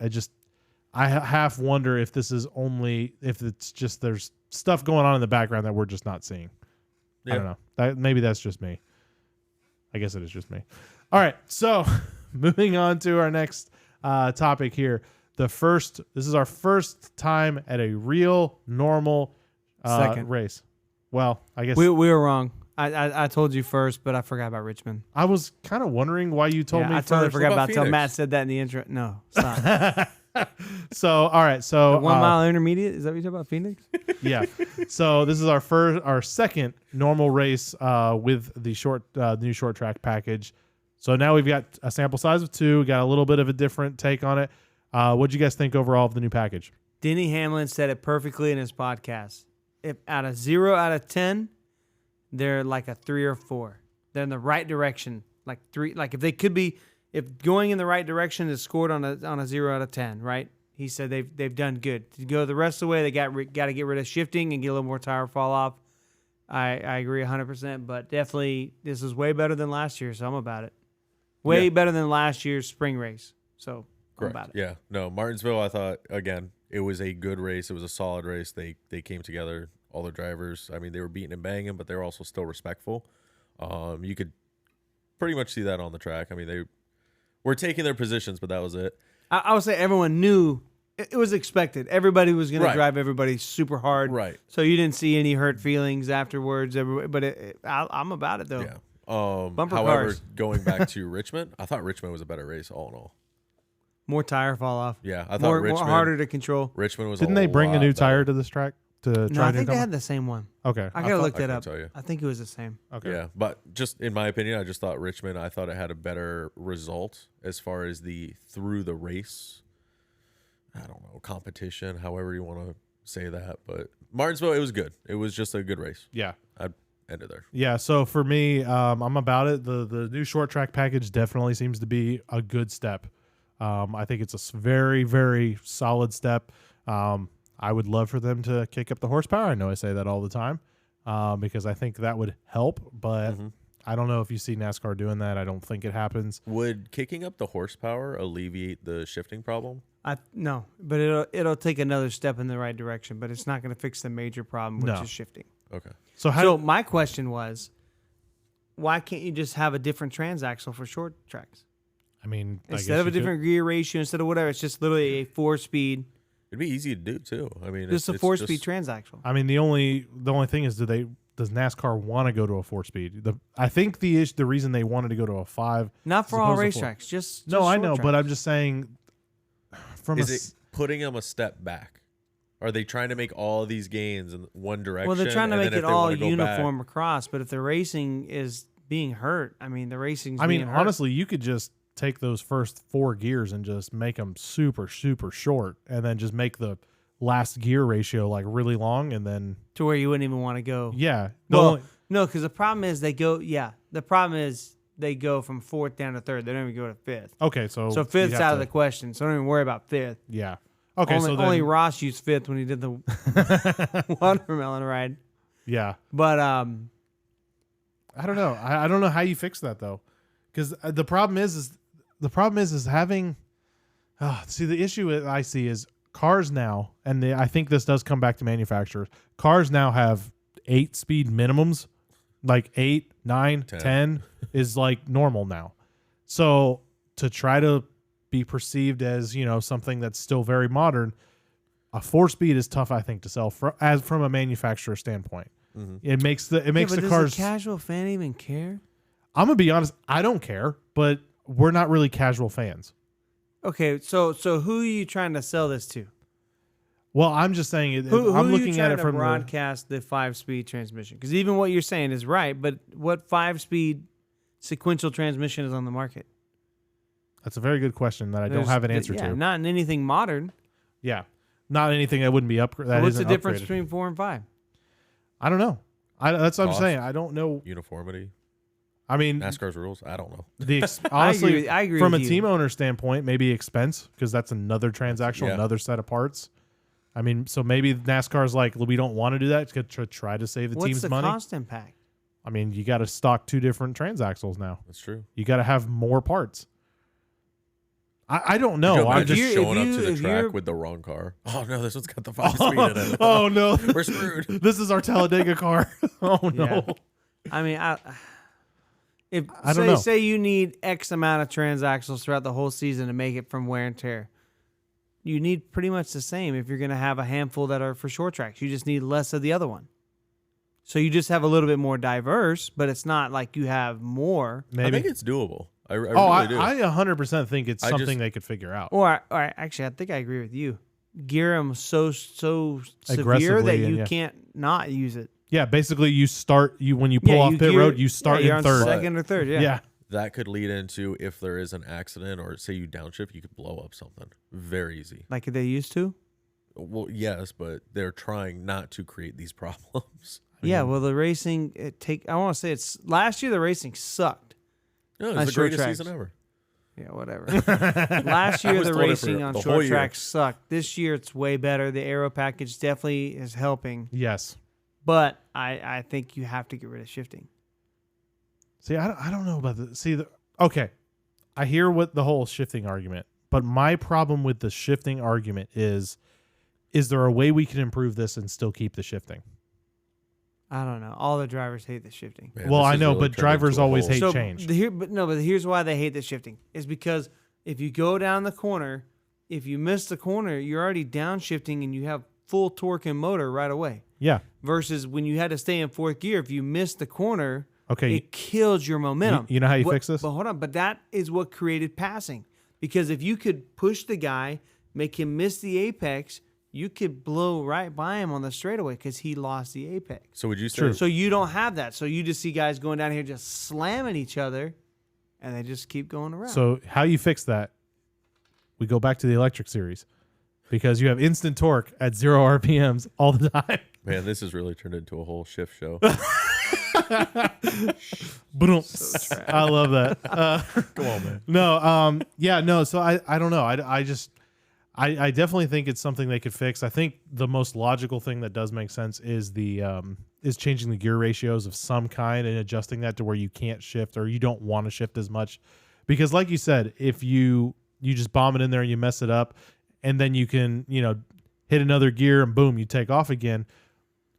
I half wonder if this is if it's just there's stuff going on in the background that we're just not seeing. I don't know. Maybe that's just me. I guess it is just me. All right. So moving on to our next topic here. This is our first time at a real normal Second race. Well, I guess we were wrong. I told you first, but I forgot about Richmond. I was kind of wondering why you told me I first. totally forgot What about about until Phoenix? Matt said that in the intro. No, stop. So, all right. So, 1 mile intermediate. Is that what you're talking about, Phoenix? yeah. So this is our second normal race with the new short track package. So now we've got a sample size of 2. We got a little bit of a different take on it. What'd you guys think overall of the new package? Denny Hamlin said it perfectly in his podcast. If out of 0 out of 10, they're like a 3 or 4. They're in the right direction. Like 3. Like if going in the right direction is scored on a 0 out of 10, right? He said they've done good. To go the rest of the way, they got to get rid of shifting and get a little more tire fall off. I agree 100%, but definitely this is way better than last year, so I'm about it. Way better than last year's spring race, so Correct. I'm about it. Yeah. No, Martinsville, I thought, again, it was a good race. It was a solid race. They came together, all the drivers. I mean, they were beating and banging, but they were also still respectful. You could pretty much see that on the track. I mean, they were taking their positions, but that was it. I would say everyone knew it was expected. Everybody was going to Right. drive everybody super hard. Right. So you didn't see any hurt feelings afterwards. But I'm about it, though. Yeah. Bumper However, cars. going back to Richmond, I thought Richmond was a better race all in all. More tire fall off. Yeah, I thought More Richmond harder to control. Richmond was. Didn't they bring a lot new better. tire to this track to No, try I to think they had the same one. Okay. I got to look I that couldn't up. tell you. I think it was the same. Okay. Yeah, but just in my opinion, I just thought Richmond. I thought it had a better result as far as through the race. I don't know, competition, however you want to say that, but Martinsville, it was good. It was just a good race. Yeah. I'd end it there. Yeah. So for me, I'm about it. The new short track package definitely seems to be a good step. I think it's a very, very solid step. I would love for them to kick up the horsepower. I know I say that all the time because I think that would help, but I don't know if you see NASCAR doing that. I don't think it happens. Would kicking up the horsepower alleviate the shifting problem? No, but it'll take another step in the right direction, but it's not going to fix the major problem, which No. is shifting. Okay. So My question was, why can't you just have a different transaxle for short tracks? I mean, I Instead guess of a you could. different gear ratio, instead of whatever, it's just literally a 4-speed, It'd be easy to do too. I mean, just a it's 4-speed transaxle. I mean, the only thing is, does NASCAR want to go to a 4-speed? I think the reason they wanted to go to a 5. Not for as all opposed to 4. racetracks, just No, I short know, tracks. but I'm just saying. Is it putting them a step back? Are they trying to make all of these gains in one direction? Well, they're trying to and make then if it they all wanna go back- uniform across, but if the racing is being hurt, I mean, the racing's I mean, being hurt. honestly, you could just take those first 4 gears and just make them super, super short, and then just make the last gear ratio like really long, and then to where you wouldn't even want to go. yeah. Well, no, because the problem is they go. Yeah, the problem is they go from 4th down to 3rd. They don't even go to 5th. okay, so So you'd 5th's have out of to- the question. So don't even worry about 5th. yeah. Okay, only, so then only Ross used 5th when he did the watermelon ride. yeah. But I don't know. I don't know how you fix that though, because the problem is having. See, the issue I see is cars now, and I think this does come back to manufacturers. Cars now have 8-speed minimums, like 8, 9, 10 is like normal now. So to try to be perceived as something that's still very modern, a 4-speed is tough, I think, to sell from a manufacturer standpoint. It makes the does cars. a casual fan even care? I'm gonna be honest. I don't care, but we're not really casual fans. Okay, so who are you trying to sell this to? Well, I'm just saying. Who I'm are looking you trying at it to from broadcast the 5-speed transmission? Because even what you're saying is right, but what 5-speed sequential transmission is on the market? That's a very good question that I don't have an answer to. Not in anything modern. Yeah, not anything that wouldn't be upgraded. What's the difference between 4 and 5? I don't know. That's what I'm Cost? saying. I don't know. Uniformity. I mean, NASCAR's rules. I don't know. Honestly, I agree from with a you. team owner standpoint, maybe expense because that's another transaction, Yeah. another set of parts. I mean, so maybe NASCAR's like, we don't want to do that to try to save the What's team's the money. cost impact? I mean, you got to stock 2 different transaxles now. That's true. You got to have more parts. I don't know. Could you I'm imagine just showing up to the if you're- track with the wrong car. Oh no, this one's got the 5-speed in it. Oh no, We're screwed. this is our Talladega car. Oh no. Yeah. I mean, I don't know. say you need X amount of transaxles throughout the whole season to make it from wear and tear. You need pretty much the same if you're going to have a handful that are for short tracks. You just need less of the other one. So you just have a little bit more diverse, but it's not like you have more. Maybe. I think it's doable. I really do. I 100% think it's I something just- they could figure out. Or actually, I think I agree with you. Gear them so severe Aggressively, that and you yeah. can't not use it. Yeah, basically when you pull off pit road, you start you're in on third. second or third. Yeah. Yeah. That could lead into if there is an accident or say you downshift, you could blow up something. Very easy. Like they used to. Well, yes, but they're trying not to create these problems. Yeah, well, the racing I want to say it's last year the racing sucked. No, On it's the short greatest tracks. season ever. Yeah, whatever. Last I year was the told it racing for on the whole short year. tracks sucked. This year it's way better. The aero package definitely is helping, Yes. but I think you have to get rid of shifting. See, I don't know about the okay. I hear what the whole shifting argument, but my problem with the shifting argument is there a way we can improve this and still keep the shifting? I don't know. All the drivers hate the shifting. Man, Well, this I has know, really but turned drivers into a always whole- hate So change. but here's why they hate the shifting is because if you go down the corner, if you miss the corner, you're already downshifting and you have full torque and motor right away. Yeah. Versus when you had to stay in fourth gear, if you missed the corner, Okay. it killed your momentum. You know how you What- fix this? But hold on, but that is what created passing. Because if you could push the guy, make him miss the apex, you could blow right by him on the straightaway because he lost the apex. So would you say True. So you don't have that. So you just see guys going down here just slamming each other, and they just keep going around. So how you fix that? We go back to the electric series because you have instant torque at 0 RPMs all the time. Man, this has really turned into a whole shift show. Boom. I love that. Come on, man. No, yeah, no. So I don't know. I definitely think it's something they could fix. I think the most logical thing that does make sense is is changing the gear ratios of some kind and adjusting that to where you can't shift or you don't want to shift as much, because like you said, if you just bomb it in there and you mess it up, and then you can hit another gear and boom, you take off again.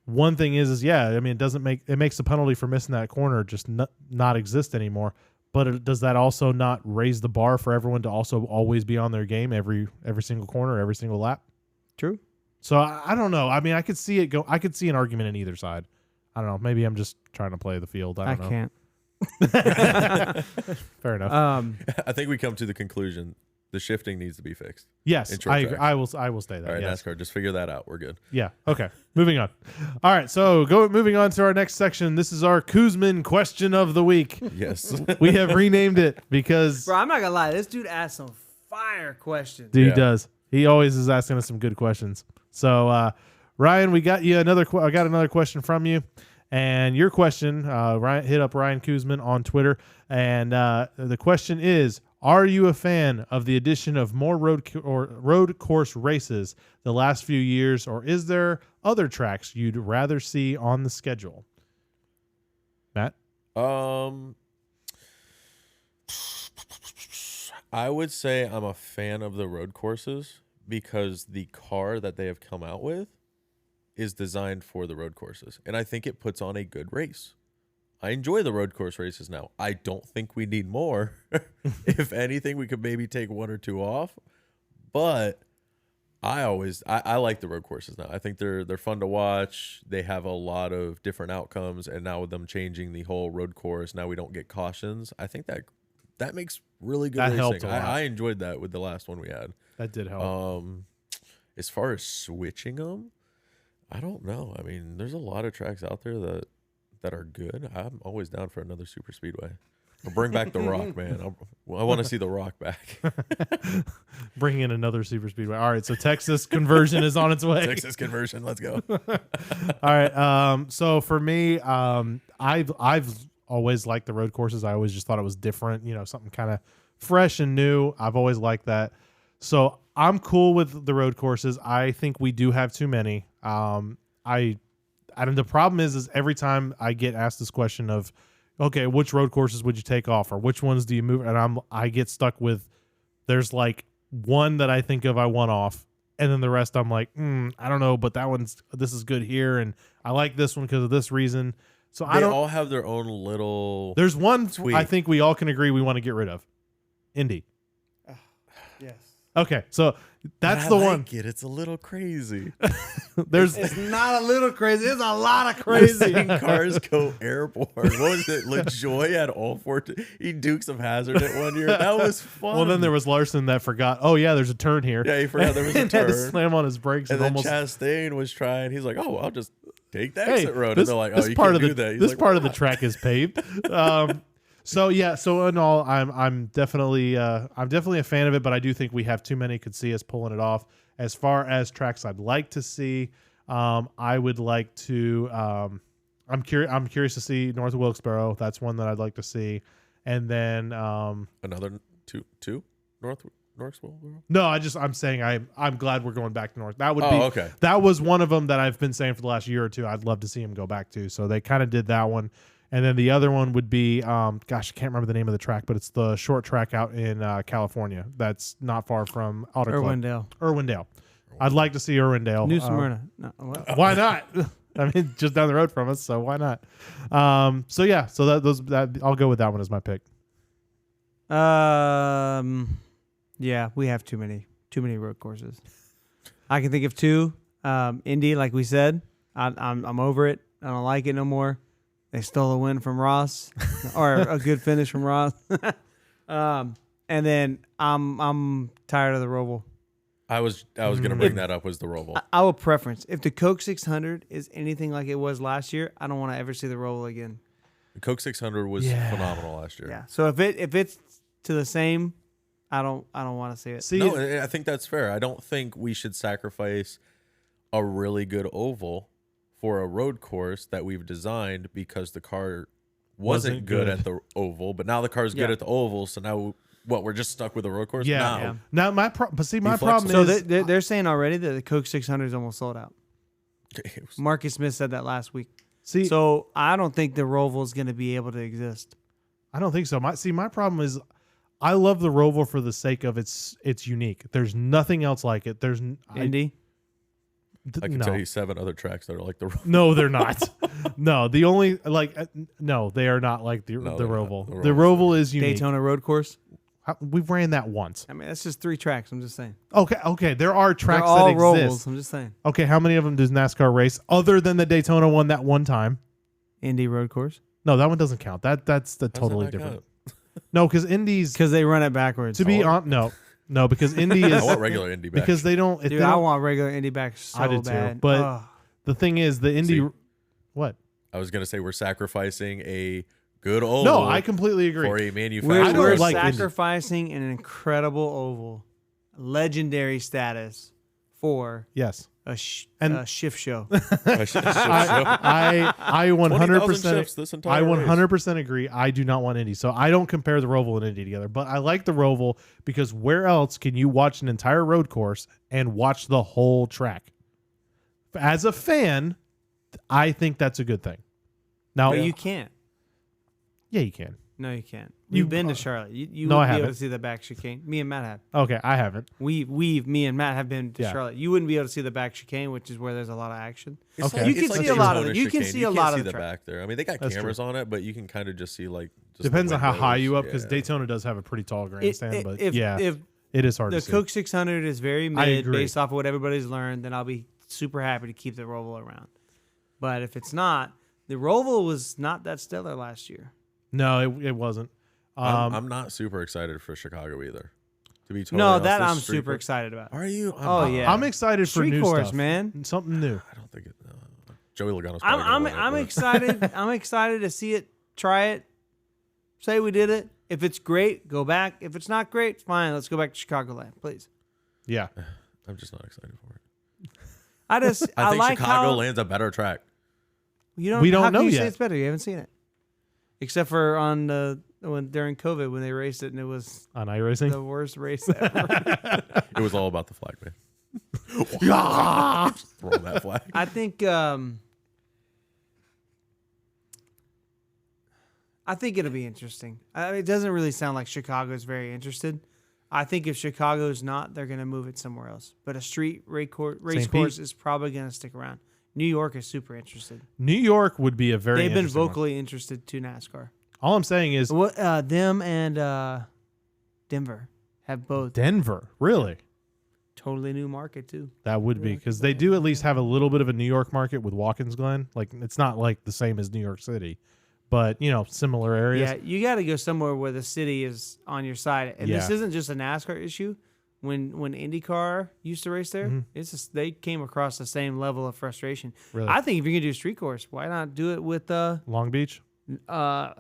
One thing is yeah, I mean it makes the penalty for missing that corner just not exist anymore. But does that also not raise the bar for everyone to also always be on their game every single corner, every single lap? True. So I don't know. I mean, I could see it go. I could see an argument in either side. I don't know. Maybe I'm just trying to play the field. I don't know. Can't. Fair enough. I think we come to the conclusion the shifting needs to be fixed. Yes, in short I agree. tracks. I will stay that. All right, yes. NASCAR, just figure that out. We're good. Yeah. Okay. Moving on. All right. So moving on to our next section. This is our Kuzmin question of the week. Yes. We have renamed it because Bro, I'm not gonna lie. This dude asked some fire questions. Dude, Yeah. he does. He always is asking us some good questions. So, Ryan, we got you I got another question from you, and your question, Ryan, hit up Ryan Kuzmin on Twitter, and the question is: are you a fan of the addition of more road course races the last few years, or is there other tracks you'd rather see on the schedule? Matt? I would say I'm a fan of the road courses because the car that they have come out with is designed for the road courses. And I think it puts on a good race. I enjoy the road course races now. I don't think we need more. If anything, we could maybe take 1 or 2 off. But I like the road courses now. I think they're fun to watch. They have a lot of different outcomes. And now with them changing the whole road course, now we don't get cautions. I think that makes really good That racing. helped a lot. I enjoyed that with the last one we had. That did help. As far as switching them, I don't know. I mean, there's a lot of tracks out there that are good. I'm always down for another super speedway. Or bring back the Rock, man. I want to see the Rock back. Bringing in another super speedway. All right, so Texas conversion is on its way. Texas conversion, let's go. All right, so for me, I've always liked the road courses. I always just thought it was different, something kind of fresh and new. I've always liked that. So I'm cool with the road courses. I think we do have too many. The problem is every time I get asked this question of, okay, which road courses would you take off, or which ones do you move? And I get stuck with, there's like one that I think of I want off, and then the rest I'm like, I don't know, but this is good here, and I like this one because of this reason. So they all have their own little. There's one tweak. I think we all can agree we want to get rid of, Indy. Yes. Okay, so that's the one. It's a little crazy. It's not a little crazy. It's a lot of crazy. Seeing cars go airborne. What was it? LaJoy had all four. He Dukes of Hazzard it one year. That was fun. Well, then there was Larson that forgot. Oh yeah, there's a turn here. Yeah, he forgot there was a and turn. had to slam on his brakes and then almost. Chastain was trying. He's like, "Oh, I'll just take the exit road." This, and they're like, this "Oh, you part can't of the, do that." He's This like, part of the "Why?" track is paved. So yeah, so in all, I'm definitely a fan of it, but I do think we have too many. Could see us pulling it off. As far as tracks I'd like to see, I would like to. I'm curious to see North Wilkesboro. That's one that I'd like to see, and then another two Northwell. No, I'm saying I'm glad we're going back to North. That would be okay. That was one of them that I've been saying for the last year or two. I'd love to see him go back to. So they kind of did that one. And then the other one would be, I can't remember the name of the track, but it's the short track out in California. That's not far from Auto Club. Irwindale. I'd like to see Irwindale. New Smyrna. No, well. Why not? I mean, just down the road from us, so why not? So yeah, so that I'll go with that one as my pick. Yeah, we have too many road courses. I can think of two. Indy, like we said, I'm over it. I don't like it no more. They stole a win from Ross, or a good finish from Ross. And then I'm tired of the Roval. I was gonna bring that up. Was the Roval? Our preference, if the Coke 600 is anything like it was last year, I don't want to ever see the Roval again. The Coke 600 was phenomenal last year. Yeah. So if it's to the same, I don't want to see it. No, I think that's fair. I don't think we should sacrifice a really good oval for a road course that we've designed because the car wasn't good at the oval, but now the car's good at the oval. So now we're just stuck with a road course? Yeah. No. Now my problem So is they're saying already that the Coke 600 is almost sold out. Marcus Smith said that last week. So I don't think the Roval is going to be able to exist. I don't think so. My problem is I love the Roval for the sake of it's unique. There's nothing else like it. There's Indy. I can tell you 7 other tracks that are like the Roval. No, they're not. No, the only no, they are not like the Roval. The Roval is unique. Daytona Road Course. We've ran that once. I mean, that's just 3 tracks. I'm just saying. Okay. There are tracks They're all that exist. Rovals, I'm just saying. Okay, how many of them does NASCAR race other than the Daytona one that one time? Indy Road Course. No, that one doesn't count. That's totally different. No, because Indy's they run it backwards. To be on no, because Indy is I want regular Indy back. because they don't. Dude, I want regular Indy back so I do bad. too. But the thing is, the Indy. What? I was gonna say we're sacrificing a good oval. No, I completely agree. For a manufacturer. We're like sacrificing an incredible oval, legendary status for Yes. a shift show. I 100% I 100% agree. I do not want Indy, so I don't compare the Roval and Indy together. But I like the Roval because where else can you watch an entire road course and watch the whole track? As a fan, I think that's a good thing. Now But you can't. Yeah, you can. No, you can't. You've been to Charlotte. You No, I wouldn't be able haven't. to see the back chicane. Me and Matt have. Okay, I haven't. Me and Matt have been to Yeah. Charlotte. You wouldn't be able to see the back chicane, which is where there's a lot of action. Okay. You can see a lot of it. You can see a lot of the the track. back there. I mean, they got That's cameras on it, but you can kind of just see like. Just Depends the on how high windows. you up because Yeah. Daytona does have a pretty tall grandstand. If It is hard the to see. Coke 600 is very mid agree. based off of what everybody's learned, then I'll be super happy to keep the Roval around. But if it's not, the Roval was not that stellar last year. No, it wasn't. I'm not super excited for Chicago either. To be totally No, honest, that this I'm street super course- excited about. Are you? Yeah. I'm excited for Street new course, stuff, man. Something new. I don't think it. Joey Logano's. I'm excited. I'm excited to see it, try it. Say we did it. If it's great, go back. If it's not great, fine. Let's go back to Chicagoland, please. Yeah. I'm just not excited for it. I think like how Chicagoland's a better track. we don't how know can you yet. say it's better. You haven't seen it, except for on during COVID when they raced it and it was On iRacing. the worst race ever. It was all about the flag, man. Yeah. Throw that flag. I think it'll be interesting. It doesn't really sound like Chicago's very interested. I think if Chicago's not, they're going to move it somewhere else. But a street race course is probably going to stick around. New York is super interested. New York would be a very They've been interesting one. vocally interested to NASCAR. All I'm saying is Them and Denver have both Denver. Really? totally new market too. That would be because they do at least have a little bit of a New York market with Watkins Glen. Like it's not like the same as New York City, but similar areas. Yeah, you got to go somewhere where the city is on your side. And this Yeah. isn't just a NASCAR issue. When IndyCar used to race there, it's just, they came across the same level of frustration. Really? I think if you're gonna do a street course, why not do it with Long Beach. yeah,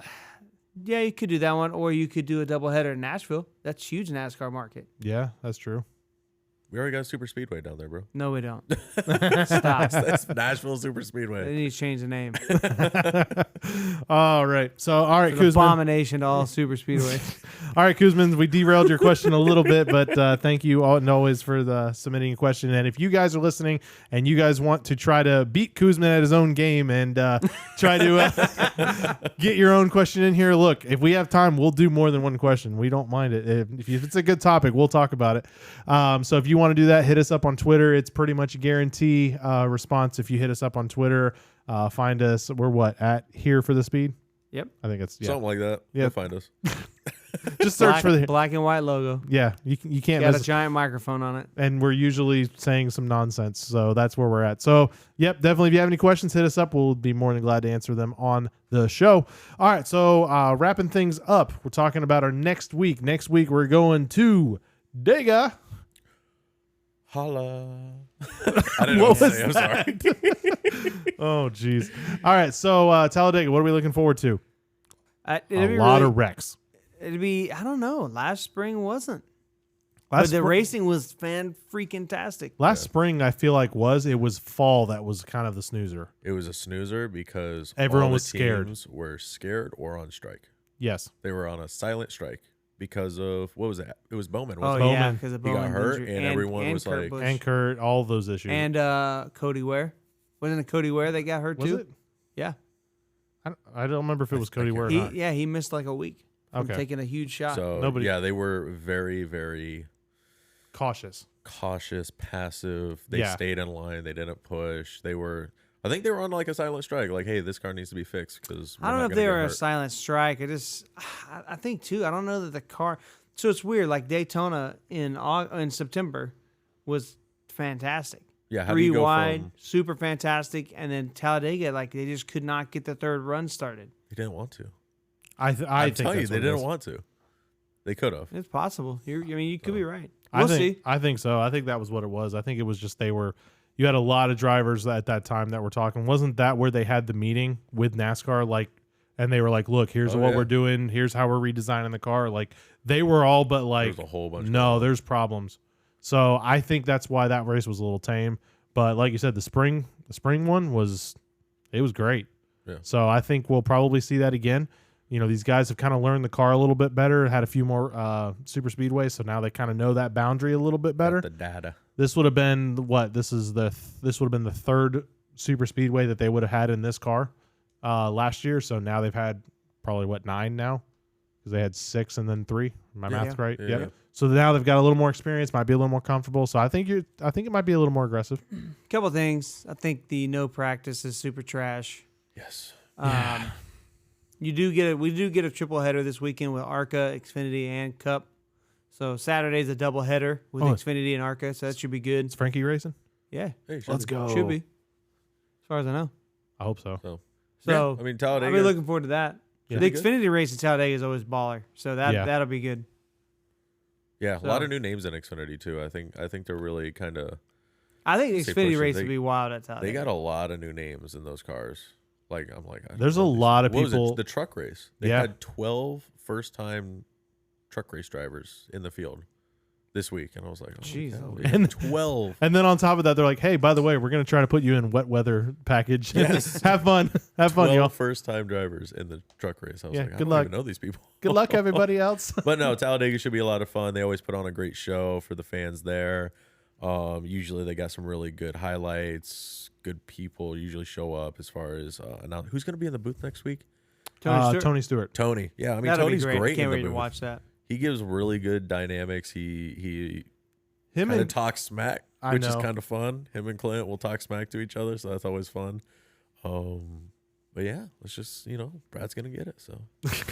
you could do that one, or you could do a doubleheader in Nashville. That's huge NASCAR market. Yeah, that's true. We already got Super Speedway down there, bro. No, we don't. Stop. That's Nashville Super They Speedway. need to change the name. All right. So, all right, It's an Kuzman. abomination to all super speedway. All right, Kuzman, we derailed your question a little bit, but thank you always for submitting a question. And if you guys are listening and you guys want to try to beat Kuzman at his own game and try to get your own question in here, look, if we have time, we'll do more than one question. We don't mind it. If it's a good topic, we'll talk about it. So if you want to do that, hit us up on Twitter. It's pretty much a guarantee response if you hit us up on Twitter. Find us. We're at Here for the Speed. Yep. I think it's Something like that. Yeah. You'll find us. Just search for the black and white logo. yeah. You can't Got miss a giant microphone on it. and we're usually saying some nonsense. So that's where we're at. So, yep, definitely. If you have any questions, hit us up. We'll be more than glad to answer them on the show. All right. So, wrapping things up, we're talking about our next week. Next week, we're going to Dega. Holla. I didn't know what to say. I'm sorry. Oh, geez. All right. So, Talladega, what are we looking forward to? A lot of wrecks. It'd be, I don't know. Last spring wasn't. Last But the spring- racing was fan-freaking-tastic. Last spring, I feel like it was fall that was kind of the snoozer. It was a snoozer because Everyone all the was scared. teams were scared or on strike. Yes. They were on a silent strike because of, what was that? It was Bowman. Oh, Wasn't it? yeah, Bowman. because of He got Bowman's hurt, injury. and everyone was Kurt like- Busch. And Kurt, all those issues. And Cody Ware. Wasn't it Cody Ware that got hurt was too? it? Yeah. I don't remember if it was I Cody can't Ware or remember. not. He missed like a week from Okay. taking a huge shot. So, Nobody- yeah, they were very, very Cautious. cautious, passive. They Yeah. stayed in line. They didn't push. I think they were on like a silent strike. Like, hey, this car needs to be fixed because I don't know if they were a silent strike. I think too. I don't know that the car. So it's weird. Like Daytona in September was fantastic. Yeah, how do you Three go wide, from? super fantastic, and then Talladega, like they just could not get the third run started. They didn't want to. I I think tell you, that's they what it didn't is. want to. They could have. It's possible. You could be right. I We'll think, see. I think so. I think that was what it was. I think it was just you had a lot of drivers at that time that were talking. Wasn't that where they had the meeting with NASCAR? And they were like, look, here's what we're doing. Here's how we're redesigning the car. Like they were all but like, There's a whole bunch. no, there's problems. So I think that's why that race was a little tame. But like you said, the spring one was great. Yeah. So I think we'll probably see that again. These guys have kind of learned the car a little bit better, had a few more super speedways, so now they kind of know that boundary a little bit better. The data. This would have been this would have been the third super speedway that they would have had in this car last year. So now they've had probably 9 now, because they had 6 and then 3. My math's right. Yeah. Yep. So now they've got a little more experience, might be a little more comfortable. So I think it might be a little more aggressive. Couple things. I think the no practice is super trash. Yes. We do get a triple header this weekend with ARCA, Xfinity, and Cup. So Saturday's a double header with Xfinity and ARCA, so that should be good. Is Frankie racing? Yeah, Hey, Let's go. should be. As far as I know. I hope so. So, So I mean, Talladega. I'll be looking forward to that. Yeah. The Xfinity race in Talladega is always baller, so that'll be good. Yeah, So- a lot of new names in Xfinity too. I think they're really kind of. I think the Say Xfinity push it. race They- would be wild at Talladega. They got a lot of new names in those cars. Like I'm like, I don't There's a know these lot of What was it? people- The truck race. They Yeah. had 12 first-time truck race drivers in the field this week, and I was like, oh, Jeez. And- 12. And then on top of that, they're like, "Hey, by the way, we're gonna try to put you in wet weather package. Yes. Have fun, 12 y'all. first-time drivers in the truck race. I was Yeah, like, I good don't luck. even know these people. Good luck, everybody else." But no, Talladega should be a lot of fun. They always put on a great show for the fans there. Usually they got some really good highlights. Good people usually show up as far as now who's going to be in the booth next week? Tony Stewart. Tony. Yeah, I mean That'll Tony's be great. great Can't in the wait to booth. watch that. He gives really good dynamics. He Him kind of and talks smack, I which is know. kind of fun. Him and Clint will talk smack to each other, so that's always fun. But yeah, let's just Brad's gonna get it, so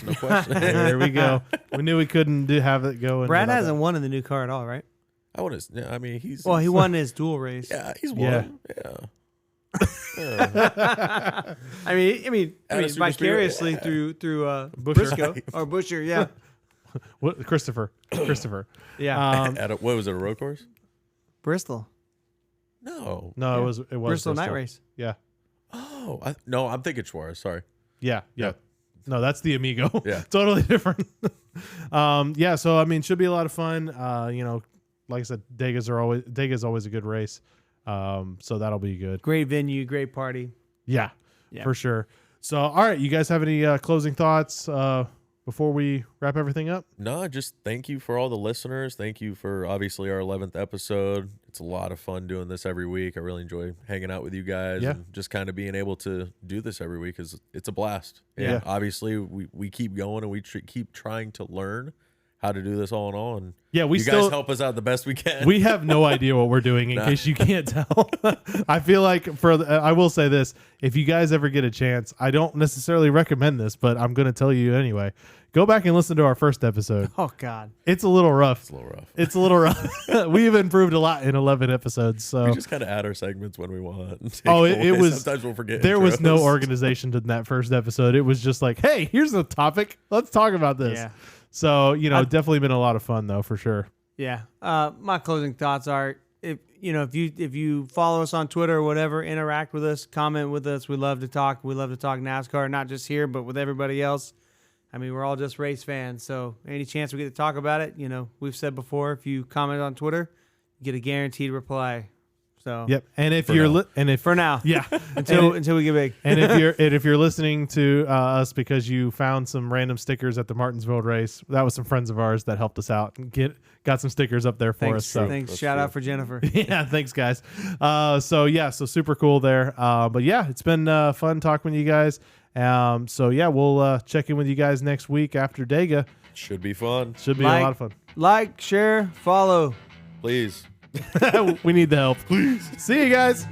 no question. there we go. We knew we couldn't have it going. Brad without hasn't that. won in the new car at all, right? I want to. Yeah, I mean, he won his dual race. Yeah, he's Yeah. won. Yeah. I mean, At a super vicariously speedway, through Busher. Briscoe or Busher, yeah, What, Christopher. yeah. What was it? A road course? Bristol, No. No, Yeah. it was Bristol night race. Yeah. Oh, no, I'm thinking Suarez. Sorry. Yeah. Yeah. No, that's the Amigo. Yeah. Totally different. Yeah. So I mean, should be a lot of fun. Like I said, Dega's always a good race. So that'll be good. Great venue, great party. Yeah, Yeah. for sure. So all right, you guys have any closing thoughts before we wrap everything up? No, just thank you for all the listeners. Thank you for obviously our 11th episode. It's a lot of fun doing this every week. I really enjoy hanging out with you guys Yeah. and just kind of being able to do this every week because it's a blast. And Yeah. obviously we keep going and we keep trying to learn how to do this all in all. And Yeah, we you still guys help us out the best we can. we have no idea what we're doing in Nah. case you can't tell. I feel like I will say this, if you guys ever get a chance, I don't necessarily recommend this, but I'm going to tell you anyway. Go back and listen to our first episode. Oh God, It's a little rough. It's a little rough. It's a little rough. We've improved a lot in 11 episodes. So We just kind of add our segments when we want. and take Oh, it away. was- Sometimes we'll forget. there was no intros. organization to that first episode. It was just like, hey, here's a topic. Let's talk about this. yeah, So, definitely been a lot of fun though, for sure. yeah. My closing thoughts are: if you follow us on Twitter or whatever, interact with us, comment with us. We love to talk. We love to talk NASCAR, not just here, but with everybody else. I mean, we're all just race fans, so any chance we get to talk about it, we've said before, if you comment on Twitter, you get a guaranteed reply. So Yep. And if For you're now. for now, yeah, until we get big. and if you're listening to us because you found some random stickers at the Martinsville race, that was some friends of ours that helped us out and got some stickers up there for Thanks, us. So thanks. That's Shout true. out for Jennifer. yeah, thanks guys. So super cool there. But yeah, it's been fun talking with you guys. So yeah, we'll check in with you guys next week after Dega. Should be fun. Should be Like- a lot of fun. Like, share, follow. Please. We need the help. Please. See you guys.